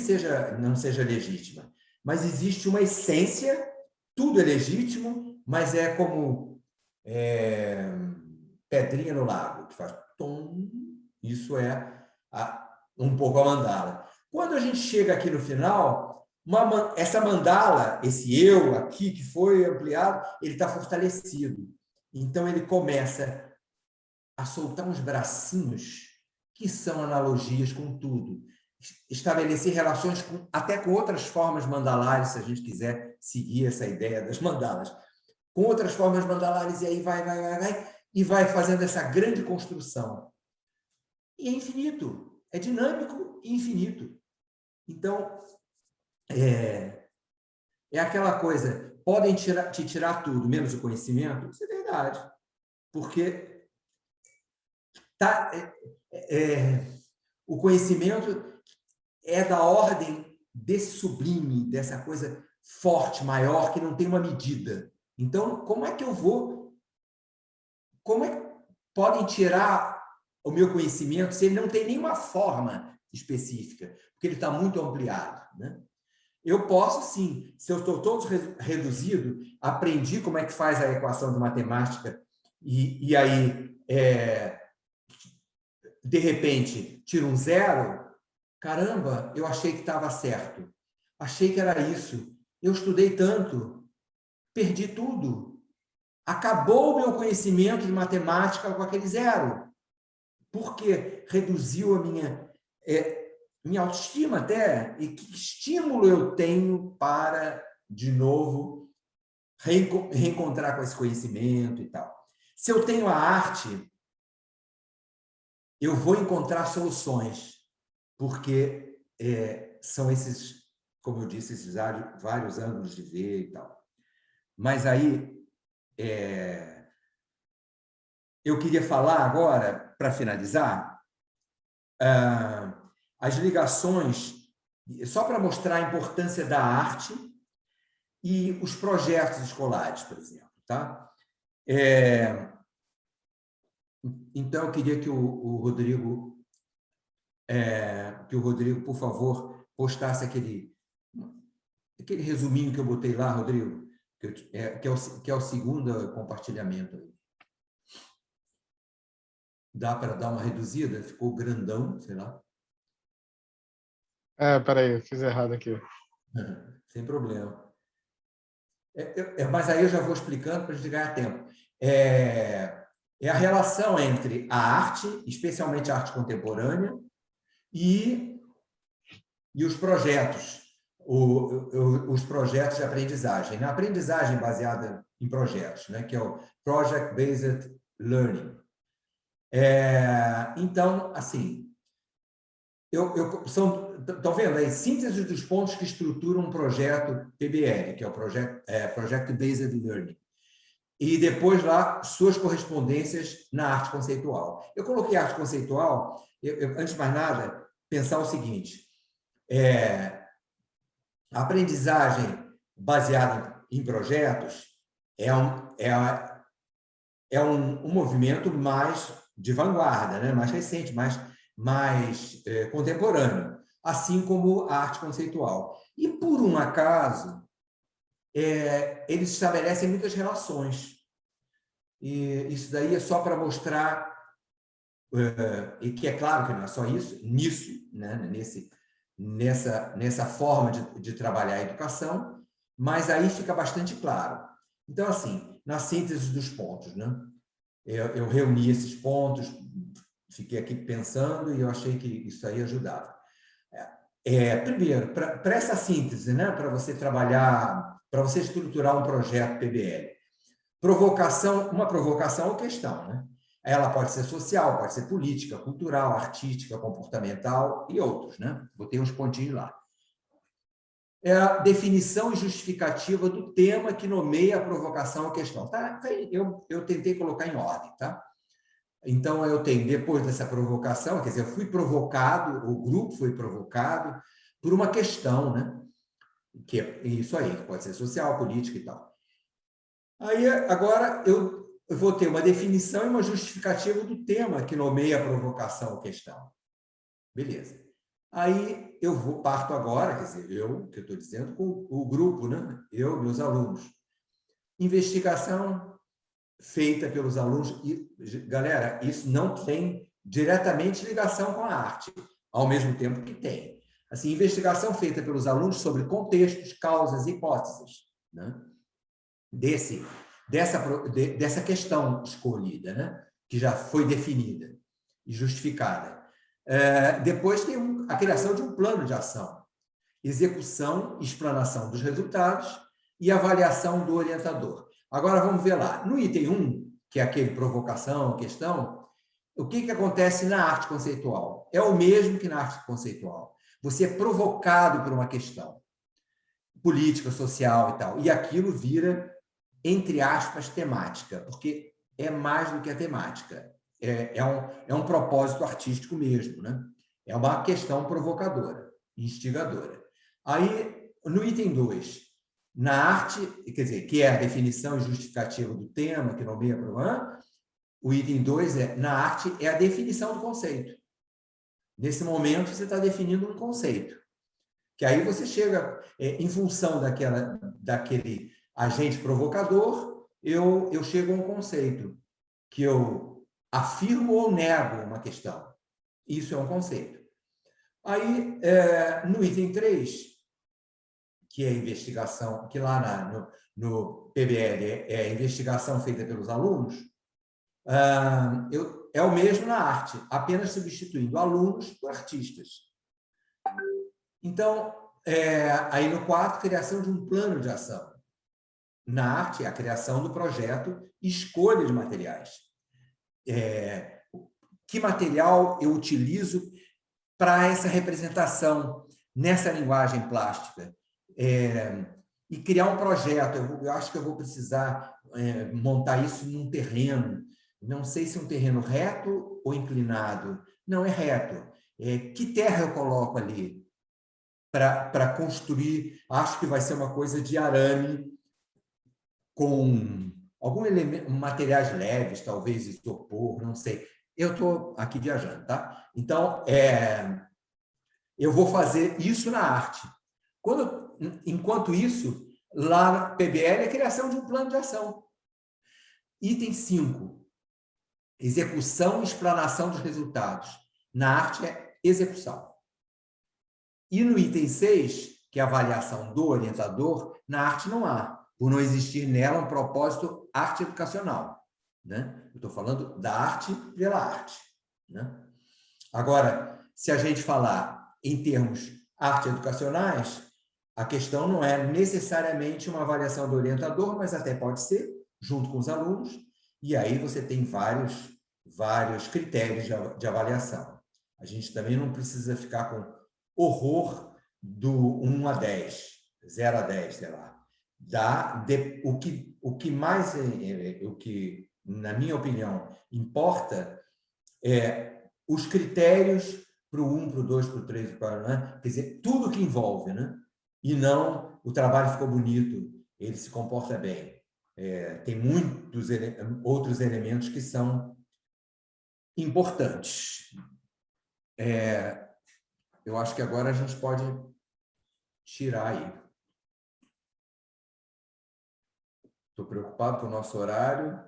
não seja legítima, mas existe uma essência, tudo é legítimo, mas é como pedrinha no lago, que faz tom, isso é um pouco a mandala. Quando a gente chega aqui no final, essa mandala, esse eu aqui que foi ampliado, ele está fortalecido. Então, ele começa a soltar uns bracinhos que são analogias com tudo. Estabelecer relações até com outras formas mandalares, se a gente quiser seguir essa ideia das mandalas. Com outras formas mandalares, e aí vai, e vai fazendo essa grande construção. E é infinito, é dinâmico e infinito. Então, é aquela coisa, podem te tirar tudo, menos o conhecimento? Isso é verdade. Porque o conhecimento é da ordem desse sublime, dessa coisa forte, maior, que não tem uma medida. Então, como é que eu vou... Como é que podem tirar o meu conhecimento se ele não tem nenhuma forma específica? Porque ele está muito ampliado, né? Eu posso, sim, se eu estou todo reduzido, aprendi como é que faz a equação de matemática e aí, de repente, tiro um zero, caramba, eu achei que estava certo, achei que era isso, eu estudei tanto, perdi tudo, acabou o meu conhecimento de matemática com aquele zero, porque reduziu a minha autoestima até, e que estímulo eu tenho para, de novo, reencontrar com esse conhecimento e tal. Se eu tenho a arte, eu vou encontrar soluções, porque são esses, como eu disse, esses vários ângulos de ver e tal. Mas aí, eu queria falar agora, para finalizar, as ligações, só para mostrar a importância da arte e os projetos escolares, por exemplo. Tá? Então, eu queria que o Rodrigo, por favor, postasse aquele resuminho que eu botei lá, Rodrigo, que é o segundo compartilhamento. Dá para dar uma reduzida? Ficou grandão, sei lá. Peraí, eu fiz errado aqui. Sem problema. Mas aí eu já vou explicando para a gente ganhar tempo. É a relação entre a arte, especialmente a arte contemporânea, e os projetos, os projetos de aprendizagem. Na aprendizagem baseada em projetos, né, que é o Project Based Learning. Então, assim, estão vendo aí, síntese dos pontos que estruturam um projeto PBL, que é o Project Based Learning. E depois lá, suas correspondências na arte conceitual. Eu coloquei arte conceitual, antes de mais nada, pensar o seguinte, a aprendizagem baseada em projetos é um movimento mais de vanguarda, né? Mais recente, mais contemporâneo, assim como a arte conceitual. E, por um acaso, eles estabelecem muitas relações. e isso daí é só para mostrar, e que é claro que não é só isso, né, nessa forma de trabalhar a educação, mas aí fica bastante claro. Então, assim, na síntese dos pontos, né, eu reuni esses pontos, fiquei aqui pensando e eu achei que isso aí ajudava. Primeiro, para essa síntese, né, para você trabalhar, para você estruturar um projeto PBL, uma provocação ou questão, né? Ela pode ser social, pode ser política, cultural, artística, comportamental e outros, né? Botei uns pontinhos lá. É a definição e justificativa do tema que nomeia a provocação ou questão. Tá? Eu tentei colocar em ordem, tá? Então, eu tenho, depois dessa provocação, quer dizer, eu fui provocado, o grupo foi provocado por uma questão, né? Que é isso aí, que pode ser social, política e tal. Aí, agora, eu vou ter uma definição e uma justificativa do tema que nomeia a provocação ou questão. Beleza. Aí, parto agora, quer dizer, que eu estou dizendo, com o grupo, né? Eu, meus alunos. Investigação feita pelos alunos. E, galera, isso não tem diretamente ligação com a arte, ao mesmo tempo que tem. Assim, investigação feita pelos alunos sobre contextos, causas e hipóteses, né? Dessa questão escolhida, né? Que já foi definida e justificada. Depois tem a criação de um plano de ação, execução e explanação dos resultados e avaliação do orientador. Agora vamos ver lá. No item 1, que é aquele provocação, questão, o que acontece na arte conceitual? É o mesmo que na arte conceitual. Você é provocado por uma questão política, social e tal, e aquilo vira, entre aspas, temática, porque é mais do que a temática. É um propósito artístico mesmo, né? É uma questão provocadora, instigadora. Aí, no item 2, na arte, quer dizer, que é a definição e justificativa do tema, que nomeia o item 2 na arte, é a definição do conceito. Nesse momento, você está definindo um conceito. Que aí você chega, em função daquele agente provocador, eu chego a um conceito, que eu afirmo ou nego uma questão. Isso é um conceito. Aí, no item 3, que é a investigação, que lá no PBL é a investigação feita pelos alunos, é o mesmo na arte, apenas substituindo alunos por artistas. Então, aí no 4, criação de um plano de ação. Na arte, a criação do projeto e escolha de materiais. Que material eu utilizo para essa representação nessa linguagem plástica? E criar um projeto. Eu acho que eu vou precisar montar isso num terreno. Não sei se é um terreno reto ou inclinado. Não, é reto. Que terra eu coloco ali para construir? Acho que vai ser uma coisa de arame com algum elemento, materiais leves, talvez isopor, não sei. Eu estou aqui viajando, tá? Então, eu vou fazer isso na arte. Enquanto isso, lá na PBL é a criação de um plano de ação. Item 5, execução e explanação dos resultados. Na arte é execução. E no item 6, que é a avaliação do orientador, na arte não há, por não existir nela um propósito arte educacional, né? Eu estou falando da arte pela arte, né? Agora, se a gente falar em termos arte educacionais, a questão não é necessariamente uma avaliação do orientador, mas até pode ser, junto com os alunos, e aí você tem vários critérios de avaliação. A gente também não precisa ficar com horror do 1 a 10, 0 a 10, sei lá. O que mais, o que, na minha opinião, importa é os critérios para o 1, para o 2, para o 3, para o 4, né? Quer dizer, tudo que envolve, né? E não o trabalho ficou bonito, ele se comporta bem. Tem muitos outros elementos que são importantes. Eu acho que agora a gente pode tirar aí. Estou preocupado com o nosso horário.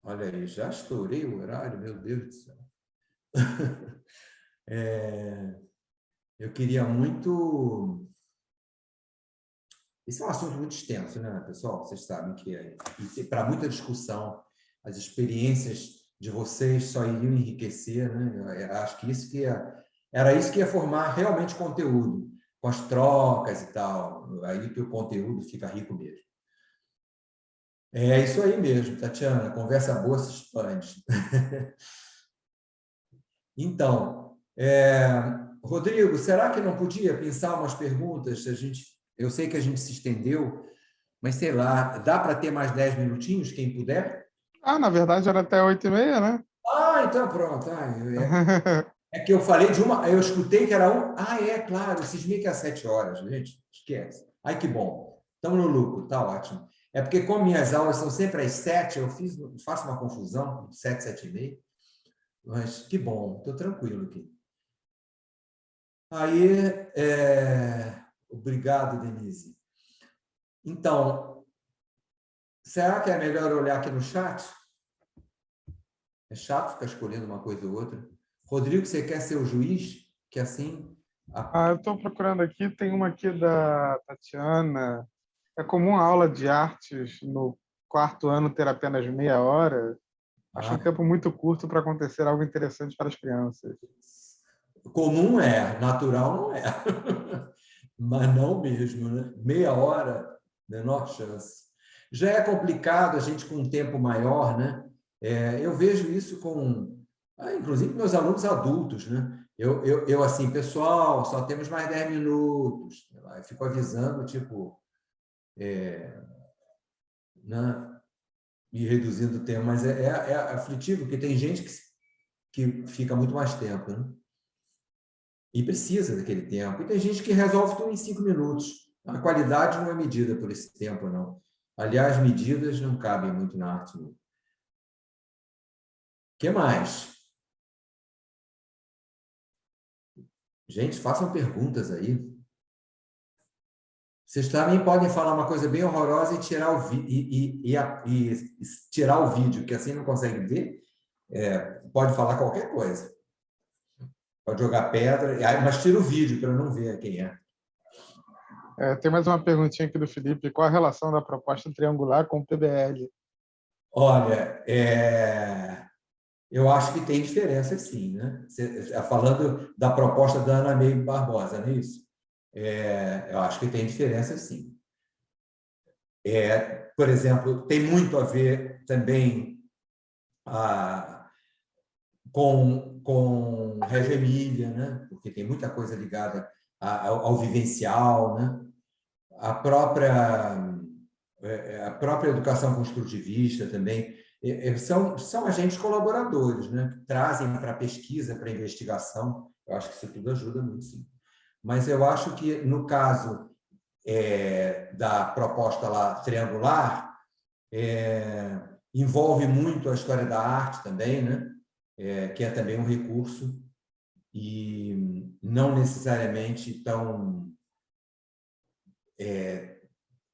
Olha aí, já estourei o horário, meu Deus do céu. Eu queria muito... Esse é um assunto muito extenso, né, pessoal? Vocês sabem que para muita discussão, as experiências de vocês só iriam enriquecer, né? Eu acho que era isso que ia formar realmente conteúdo, com as trocas e tal. Aí que o conteúdo fica rico mesmo. É isso aí mesmo, Tatiana. Conversa boa se expande. Então, Rodrigo, será que não podia pensar umas perguntas? Eu sei que a gente se estendeu, mas sei lá, dá para ter mais 10 minutinhos, quem puder? Ah, na verdade era até 8h30, né? Ah, então pronto. É que eu falei de uma, eu escutei que era um. Ah, é, claro, eu cismei que é às 7 horas, gente, esquece. Ai, que bom. Estamos no lucro, tá ótimo. É porque, como minhas aulas são sempre às 7, faço uma confusão, 7, 7h30, mas que bom, estou tranquilo aqui. Aí, obrigado, Denise. Então, será que é melhor olhar aqui no chat? É chato ficar escolhendo uma coisa ou outra. Rodrigo, você quer ser o juiz? Que assim. Ah, eu estou procurando aqui, tem uma aqui da Tatiana. É comum a aula de artes no quarto ano ter apenas meia hora? Acho um Ah, tempo muito curto para acontecer algo interessante para as crianças. comum é, natural não é. Mas não mesmo, né? Meia hora, menor chance. Já é complicado a gente com um tempo maior, né? Eu vejo isso inclusive, meus alunos adultos, né? Eu assim, pessoal, só temos mais 10 minutos. Eu fico avisando, tipo, né? E reduzindo o tempo, mas é aflitivo, porque tem gente que fica muito mais tempo, né? E precisa daquele tempo. E tem gente que resolve tudo em 5 minutos. A qualidade não é medida por esse tempo, não. Aliás, medidas não cabem muito na arte. O que mais? Gente, façam perguntas aí. Vocês também podem falar uma coisa bem horrorosa e tirar e tirar o vídeo, que assim não consegue ver. Pode falar qualquer coisa. Pode jogar pedra, mas tira o vídeo para não ver quem é. Tem mais uma perguntinha aqui do Felipe. Qual a relação da proposta triangular com o PBL? Olha, eu acho que tem diferença, sim, né? Você está falando da proposta da Ana Meire Barbosa, não é isso? Eu acho que tem diferença, sim. Por exemplo, tem muito a ver também com Reggio Emília, né? Porque tem muita coisa ligada ao vivencial, né? A própria, a própria educação construtivista também. São agentes colaboradores, né? Que trazem para a pesquisa, para a investigação. Eu acho que isso tudo ajuda muito, sim. Mas eu acho que, no caso da proposta lá triangular, envolve muito a história da arte também, né? Que é também um recurso e não necessariamente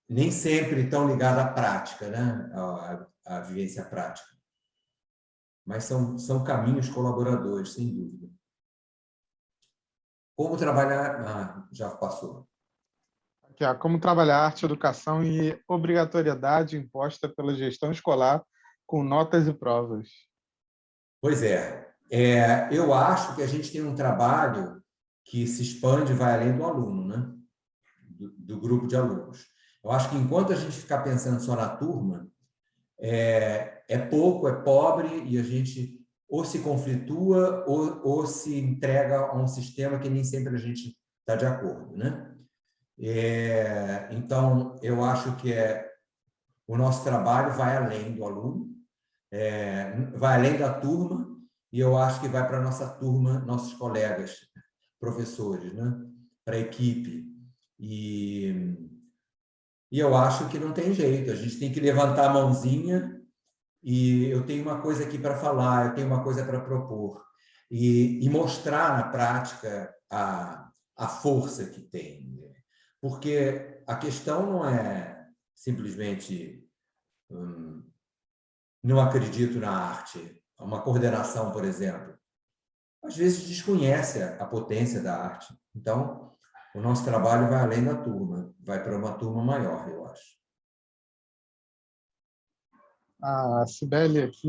nem sempre tão ligado à prática, né? À vivência prática. Mas são caminhos colaboradores, sem dúvida. Como trabalhar... já passou. Aqui, ó, como trabalhar arte, educação e obrigatoriedade imposta pela gestão escolar com notas e provas. Pois eu acho que a gente tem um trabalho que se expande e vai além do aluno, né? Do grupo de alunos. Eu acho que enquanto a gente ficar pensando só na turma, é pouco, é pobre e a gente ou se conflitua ou se entrega a um sistema que nem sempre a gente está de acordo, né? Então, eu acho que o nosso trabalho vai além do aluno, vai além da turma, e eu acho que vai para a nossa turma, nossos colegas, professores, né? Para a equipe. E eu acho que não tem jeito, a gente tem que levantar a mãozinha e eu tenho uma coisa aqui para falar, eu tenho uma coisa para propor. E mostrar na prática a força que tem. Porque a questão não é simplesmente não acredito na arte. Uma coordenação, por exemplo, às vezes desconhece a potência da arte. Então, o nosso trabalho vai além da turma, vai para uma turma maior, eu acho. A Cibele aqui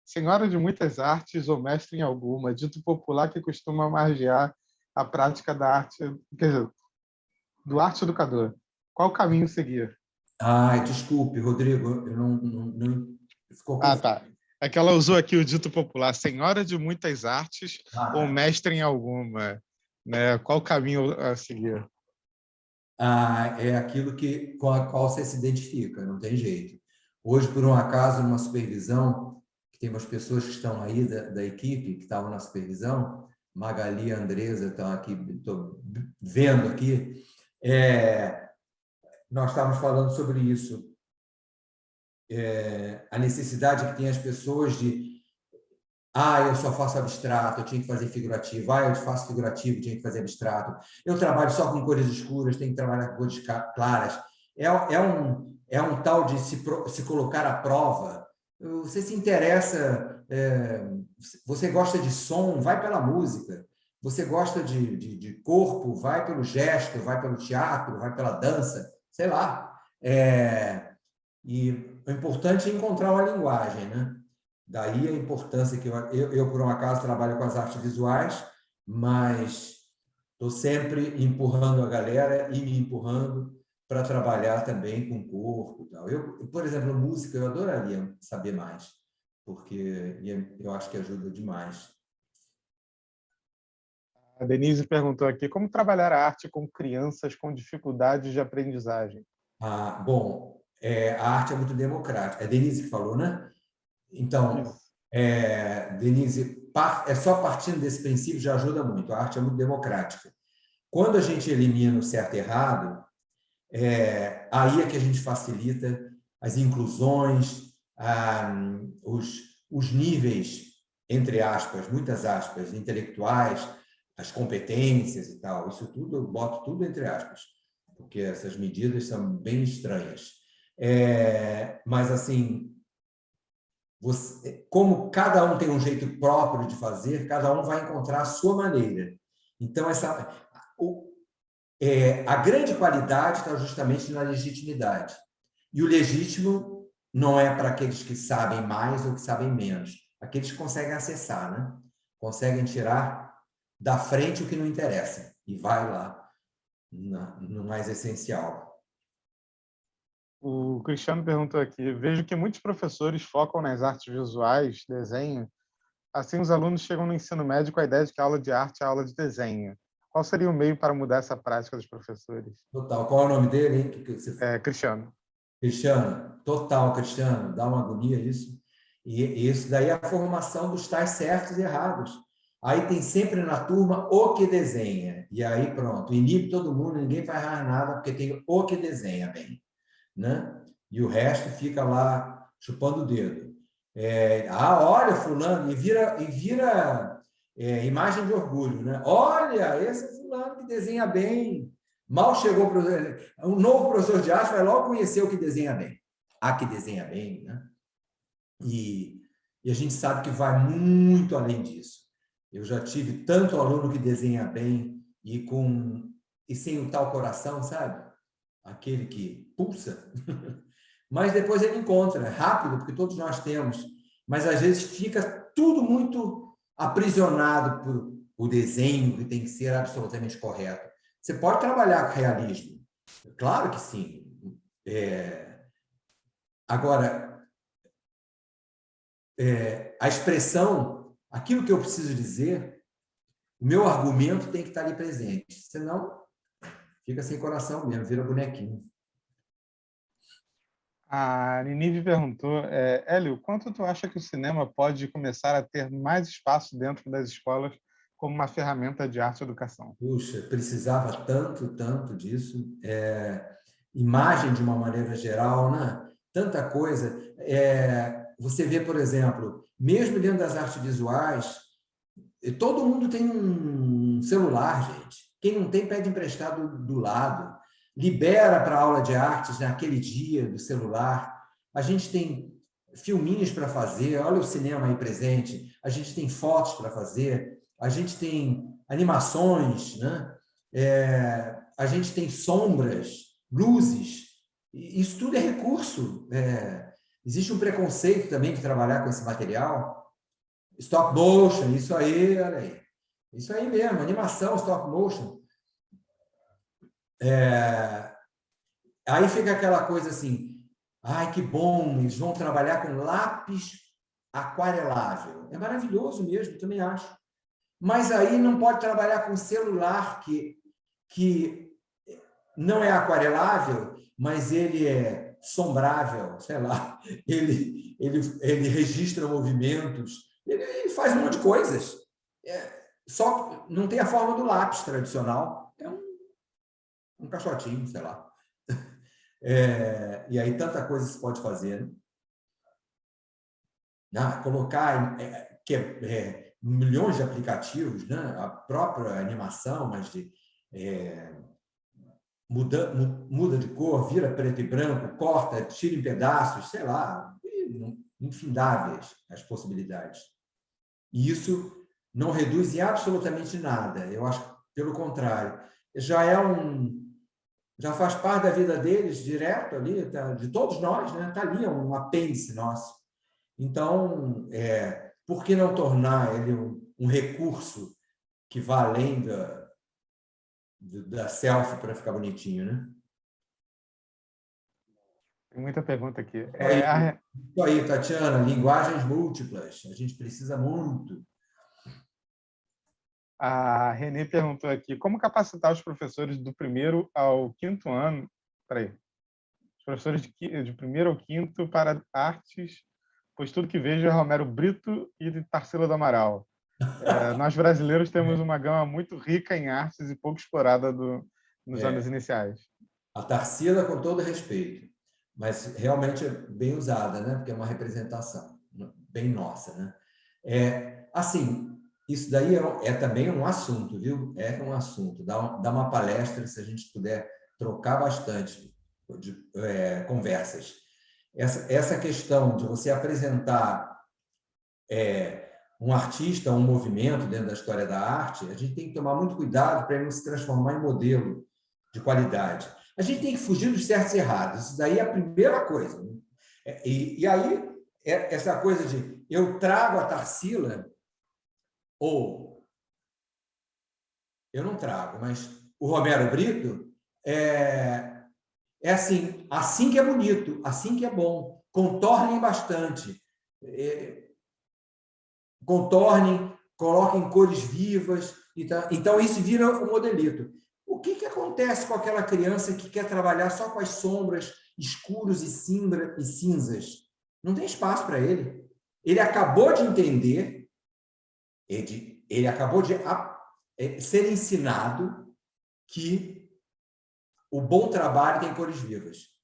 senhora de muitas artes ou mestre em alguma, dito popular que costuma margear a prática da arte, quer dizer, do arte educador. Qual caminho seguir? Ai, desculpe, Rodrigo, eu não ficou Ah, confuso. tá. É que ela usou aqui o dito popular, senhora de muitas artes ou Tá. mestre em alguma, né? Qual caminho a seguir? É aquilo com a qual você se identifica, não tem jeito. Hoje, por um acaso, numa supervisão, que tem umas pessoas que estão aí da equipe, que estavam na supervisão, Magali e Andresa estão aqui, estou vendo aqui, nós estávamos falando sobre isso, a necessidade que tem as pessoas de eu só faço abstrato, eu tinha que fazer figurativo. Eu faço figurativo, tinha que fazer abstrato. Eu trabalho só com cores escuras, tenho que trabalhar com cores claras. É um tal de se colocar à prova. Você se interessa, você gosta de som, vai pela música. Você gosta de corpo, vai pelo gesto, vai pelo teatro, vai pela dança, sei lá. E o importante é encontrar uma linguagem, né? Daí a importância que eu, por um acaso, trabalho com as artes visuais, mas estou sempre empurrando a galera e me empurrando para trabalhar também com o corpo. Tal. Por exemplo, música, eu adoraria saber mais, porque eu acho que ajuda demais. A Denise perguntou aqui, como trabalhar a arte com crianças com dificuldades de aprendizagem? Bom, a arte é muito democrática. É a Denise que falou, né? Então, Isso. Denise, só partindo desse princípio já ajuda muito. A arte é muito democrática. Quando a gente elimina o certo e errado, aí é que a gente facilita as inclusões, os níveis, entre aspas, muitas aspas, intelectuais, as competências e tal. Isso tudo, eu boto tudo entre aspas, porque essas medidas são bem estranhas. Mas, assim, como cada um tem um jeito próprio de fazer, cada um vai encontrar a sua maneira. Então, a grande qualidade está justamente na legitimidade. E o legítimo não é para aqueles que sabem mais ou que sabem menos, aqueles que conseguem acessar, né? Conseguem tirar da frente o que não interessa e vai lá no mais essencial. O Cristiano perguntou aqui, vejo que muitos professores focam nas artes visuais, desenho, assim os alunos chegam no ensino médio com a ideia de que a aula de arte é a aula de desenho. Qual seria o meio para mudar essa prática dos professores? Total. Qual é o nome dele, hein? Cristiano. Cristiano, total, Cristiano, dá uma agonia isso. E isso daí é a formação dos tais certos e errados. Aí tem sempre na turma o que desenha. E aí pronto, inibe todo mundo, ninguém faz mais nada, porque tem o que desenha bem. Né? E o resto fica lá chupando o dedo. Olha, fulano, e vira imagem de orgulho. Né? Olha, esse é fulano que desenha bem. Mal chegou um novo professor de arte vai logo conhecer o que desenha bem. A que desenha bem, né? E a gente sabe que vai muito além disso. Eu já tive tanto aluno que desenha bem e sem o tal coração, sabe? Aquele que pulsa. Mas depois ele encontra, é rápido, porque todos nós temos. Mas às vezes fica tudo muito aprisionado por o desenho que tem que ser absolutamente correto. Você pode trabalhar com realismo, claro que sim. Agora, a expressão, aquilo que eu preciso dizer, o meu argumento tem que estar ali presente, senão fica sem coração mesmo, vira bonequinho. A Ninive perguntou, Hélio, quanto tu acha que o cinema pode começar a ter mais espaço dentro das escolas como uma ferramenta de arte e educação? Puxa, precisava tanto disso. Imagem de uma maneira geral, né? Tanta coisa. Você vê, por exemplo, mesmo dentro das artes visuais, todo mundo tem um celular, gente. Quem não tem, pede emprestado do lado. Libera para a aula de artes naquele dia do celular. A gente tem filminhos para fazer, olha o cinema aí presente, a gente tem fotos para fazer, a gente tem animações, né? A gente tem sombras, luzes, isso tudo é recurso. Existe um preconceito também de trabalhar com esse material. Stop motion, isso aí, olha aí. Isso aí mesmo, animação, stop motion. Aí fica aquela coisa assim, ai, que bom, eles vão trabalhar com lápis aquarelável. É maravilhoso mesmo, também acho. Mas aí não pode trabalhar com celular, que não é aquarelável, mas ele é sombrável, sei lá, ele registra movimentos, ele faz um monte de coisas. Só não tem a forma do lápis tradicional, é um caixotinho, sei lá. E aí tanta coisa se pode fazer, né? Colocar milhões de aplicativos, né? A própria animação, mas muda de cor, vira preto e branco, corta, tira em pedaços, sei lá, infindáveis as possibilidades. E isso não reduz em absolutamente nada. Eu acho que, pelo contrário, já faz parte da vida deles direto ali, de todos nós, né? Está ali, um apêndice nosso. Então, por que não tornar ele um recurso que vá além da selfie para ficar bonitinho, né? Tem muita pergunta aqui. Isso aí, Tatiana, linguagens múltiplas. A gente precisa muito. A Renê perguntou aqui, como capacitar os professores do primeiro ao quinto ano, os professores de primeiro ao quinto para artes, pois tudo que vejo é Romero Brito e Tarsila do Amaral. Nós brasileiros temos uma gama muito rica em artes e pouco explorada nos anos iniciais. A Tarsila, com todo respeito, mas realmente é bem usada, né? Porque é uma representação bem nossa, né? Assim, isso daí também um assunto, viu? É um assunto. Dá uma palestra, se a gente puder trocar bastante de conversas. Essa questão de você apresentar um artista, um movimento dentro da história da arte, a gente tem que tomar muito cuidado para ele não se transformar em modelo de qualidade. A gente tem que fugir dos certos e errados. Isso daí é a primeira coisa. E aí, essa coisa de eu trago a Tarsila, ou eu não trago, mas o Romero Brito assim que é bonito, assim que é bom. Contornem bastante. Contornem, coloquem cores vivas. Então, isso vira um modelito. O que acontece com aquela criança que quer trabalhar só com as sombras, escuros e cinzas? Não tem espaço para ele. Ele acabou de entender, ele acabou de ser ensinado que o bom trabalho tem cores vivas.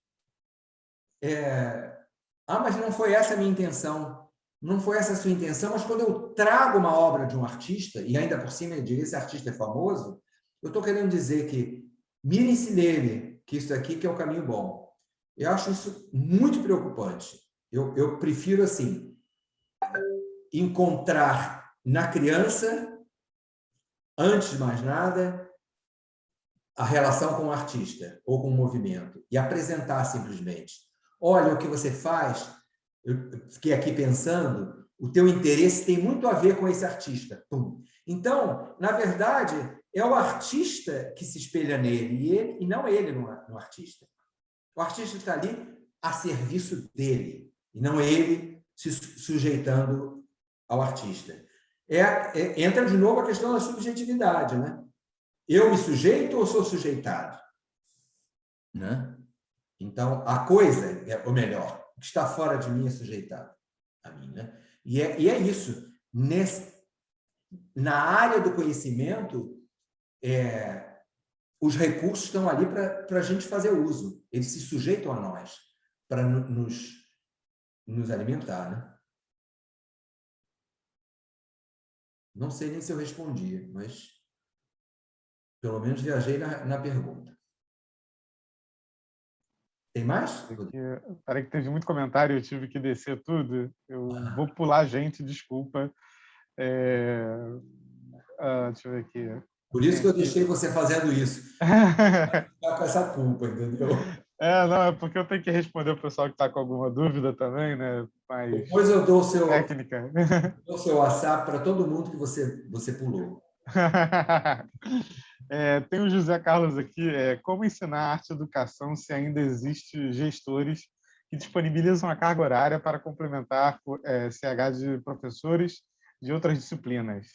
Mas não foi essa a minha intenção. Não foi essa a sua intenção, mas quando eu trago uma obra de um artista, e ainda por cima eu diria esse artista é famoso, eu estou querendo dizer que mirem-se nele, que isso aqui que é o caminho bom. Eu acho isso muito preocupante. Eu prefiro, assim, encontrar na criança, antes de mais nada, a relação com o artista ou com o movimento e apresentar simplesmente. Olha o que você faz, eu fiquei aqui pensando, o teu interesse tem muito a ver com esse artista. Pum. Então, na verdade, é o artista que se espelha nele e não ele no artista. O artista está ali a serviço dele e não ele se sujeitando ao artista. Entra de novo a questão da subjetividade, né? Eu me sujeito ou sou sujeitado? Né? Então, a coisa, ou melhor, o que está fora de mim é sujeitado a mim. Né? E é isso. Na área do conhecimento, os recursos estão ali para a gente fazer uso. Eles se sujeitam a nós para nos alimentar. Né? Não sei nem se eu respondi, mas pelo menos viajei na pergunta. Tem mais? Parece que teve muito comentário, eu tive que descer tudo. Eu vou pular a gente, desculpa. Deixa eu ver aqui. Por isso que eu deixei você fazendo isso. Ficar com essa culpa, entendeu? Não, é porque eu tenho que responder o pessoal que está com alguma dúvida também, né? Mas Depois eu dou técnica. o seu WhatsApp para todo mundo que você pulou. Tem o José Carlos aqui. Como ensinar arte e educação se ainda existem gestores que disponibilizam a carga horária para complementar CH de professores de outras disciplinas?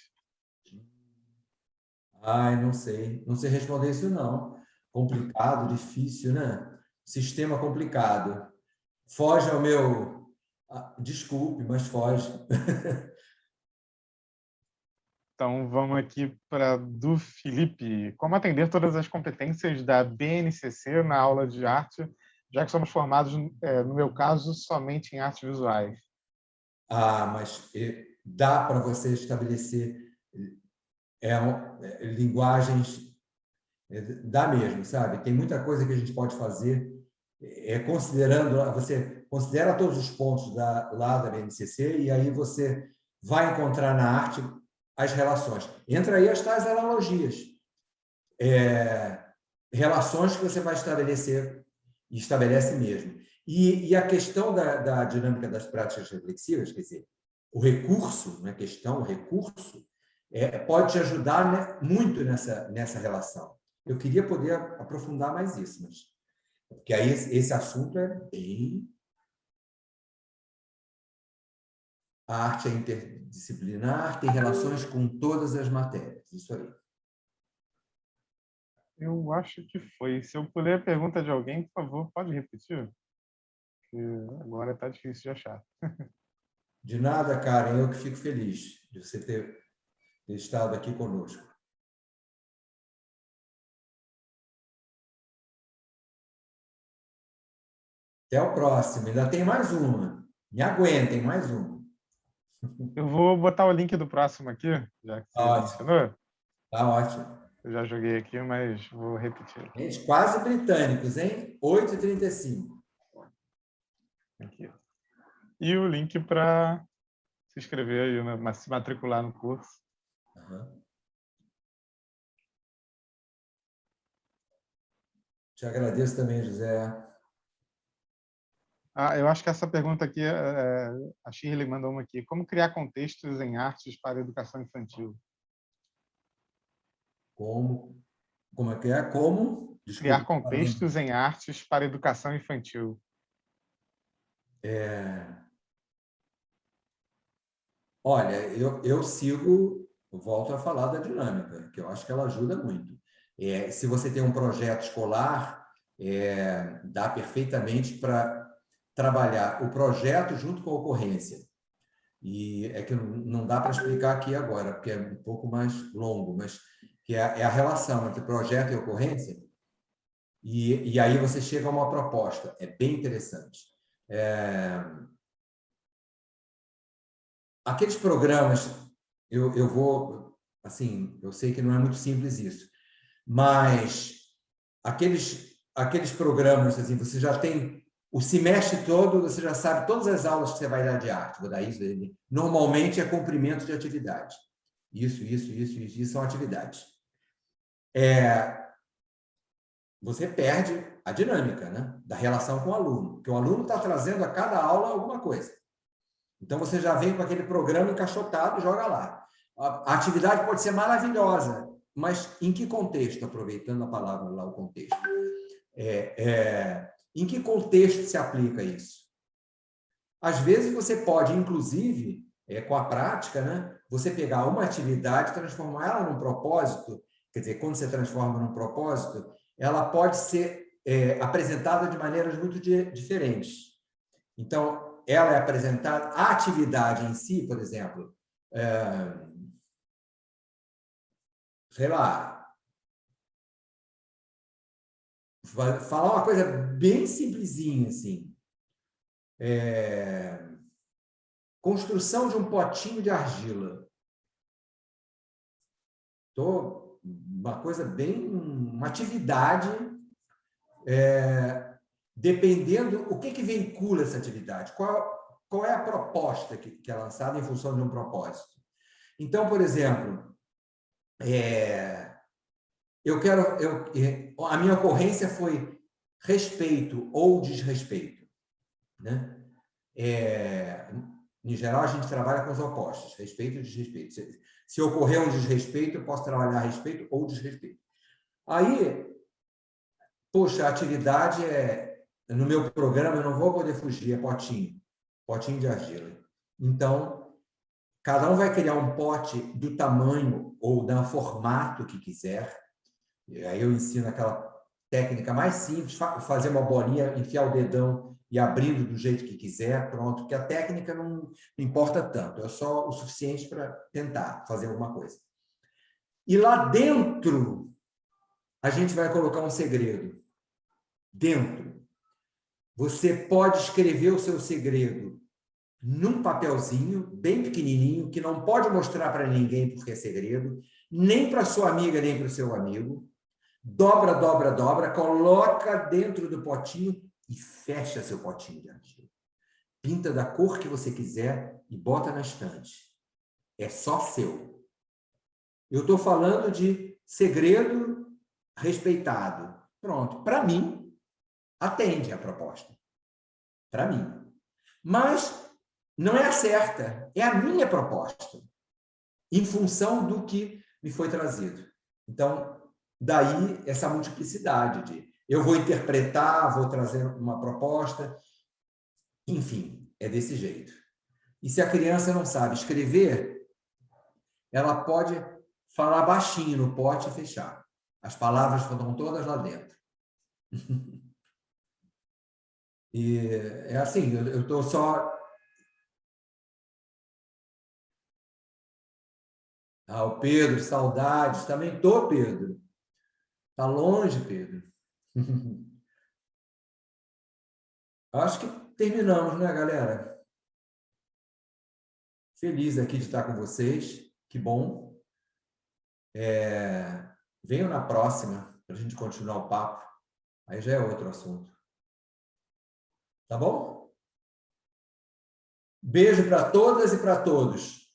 Ai, não sei. Não sei responder isso, não. Complicado, difícil, né? Sistema complicado. Foge ao meu... Desculpe, mas foge. Então, vamos aqui para do Felipe. Como atender todas as competências da BNCC na aula de arte, já que somos formados, no meu caso, somente em artes visuais? Mas dá para você estabelecer linguagens, dá mesmo, sabe? Tem muita coisa que a gente pode fazer, considerando, você considera todos os pontos lá da BNCC e aí você vai encontrar na arte as relações. Entra aí as tais analogias, relações que você vai estabelecer, e estabelece mesmo. E a questão da dinâmica das práticas reflexivas, quer dizer, o recurso, não é questão, o recurso, pode te ajudar, né, muito nessa relação. Eu queria poder aprofundar mais isso, mas porque aí esse assunto é bem... A arte é interdisciplinar, tem relações com todas as matérias, isso aí. Eu acho que foi. Se eu puder a pergunta de alguém, por favor, pode repetir? Porque agora está difícil de achar. De nada, Karen, eu que fico feliz de você ter estado aqui conosco. Até o próximo. Ainda tem mais uma. Me aguentem, mais uma. Eu vou botar o link do próximo aqui, já que você Ótimo. mencionou. Tá ótimo. Eu já joguei aqui, mas vou repetir. Gente, quase britânicos, hein? 8h35. Aqui. E o link para se inscrever aí, se matricular no curso. Uhum. Te agradeço também, José. Eu acho que essa pergunta aqui, a Shirley mandou uma aqui. Como criar contextos em artes para a educação infantil? Como é que é? Como? Criar Desculpa. contextos em artes para a educação infantil. Olha, eu sigo, eu volto a falar da dinâmica, que eu acho que ela ajuda muito. Se você tem um projeto escolar, dá perfeitamente para trabalhar o projeto junto com a ocorrência. E é que não dá para explicar aqui agora, porque é um pouco mais longo, mas que é a relação entre projeto e ocorrência, e aí você chega a uma proposta. É bem interessante. Aqueles programas, eu vou, assim, eu sei que não é muito simples isso, mas aqueles programas, assim, você já tem o semestre todo, você já sabe todas as aulas que você vai dar de arte. Vou dar isso, normalmente é cumprimento de atividade. Isso são atividades. Você perde a dinâmica, né, da relação com o aluno, porque o aluno está trazendo a cada aula alguma coisa. Então, você já vem com aquele programa encaixotado e joga lá. A atividade pode ser maravilhosa, mas em que contexto? Aproveitando a palavra lá, o contexto. Em que contexto se aplica isso? Às vezes, você pode, inclusive, com a prática, né, você pegar uma atividade e transformar ela num propósito. Quer dizer, quando você transforma num propósito, ela pode ser apresentada de maneiras muito diferentes. Então, ela é apresentada, a atividade em si, por exemplo, sei lá, falar uma coisa bem simplesinha, assim, construção de um potinho de argila. Uma coisa bem, uma atividade, dependendo o que veicula essa atividade, qual é a proposta que é lançada em função de um propósito. Então, por exemplo, a minha ocorrência foi respeito ou desrespeito, né? Em geral, a gente trabalha com os opostos, respeito e desrespeito. Se ocorrer um desrespeito, eu posso trabalhar respeito ou desrespeito. Aí, poxa, a atividade no meu programa, eu não vou poder fugir, é potinho de argila. Então, cada um vai criar um pote do tamanho ou do formato que quiser. E aí eu ensino aquela técnica mais simples, fazer uma bolinha, enfiar o dedão e abrindo do jeito que quiser, pronto, porque a técnica não importa tanto, é só o suficiente para tentar fazer alguma coisa. E lá dentro, a gente vai colocar um segredo. Dentro. Você pode escrever o seu segredo num papelzinho, bem pequenininho, que não pode mostrar para ninguém porque é segredo, nem para sua amiga, nem para o seu amigo. Dobra, dobra, dobra, coloca dentro do potinho e fecha seu potinho de argila. Pinta da cor que você quiser e bota na estante. É só seu. Eu estou falando de segredo respeitado. Pronto. Para mim, atende a proposta. Para mim. Mas não é a certa. É a minha proposta. Em função do que me foi trazido. Então, daí essa multiplicidade de eu vou interpretar, vou trazer uma proposta, enfim, é desse jeito. E se a criança não sabe escrever, ela pode falar baixinho no pote e fechar. As palavras estão todas lá dentro. E é assim, eu estou só... o Pedro, saudades. Também estou, Pedro. Está longe, Pedro. Acho que terminamos, né, galera? Feliz aqui de estar com vocês. Que bom. Venham na próxima para a gente continuar o papo. Aí já é outro assunto. Tá bom? Beijo para todas e para todos.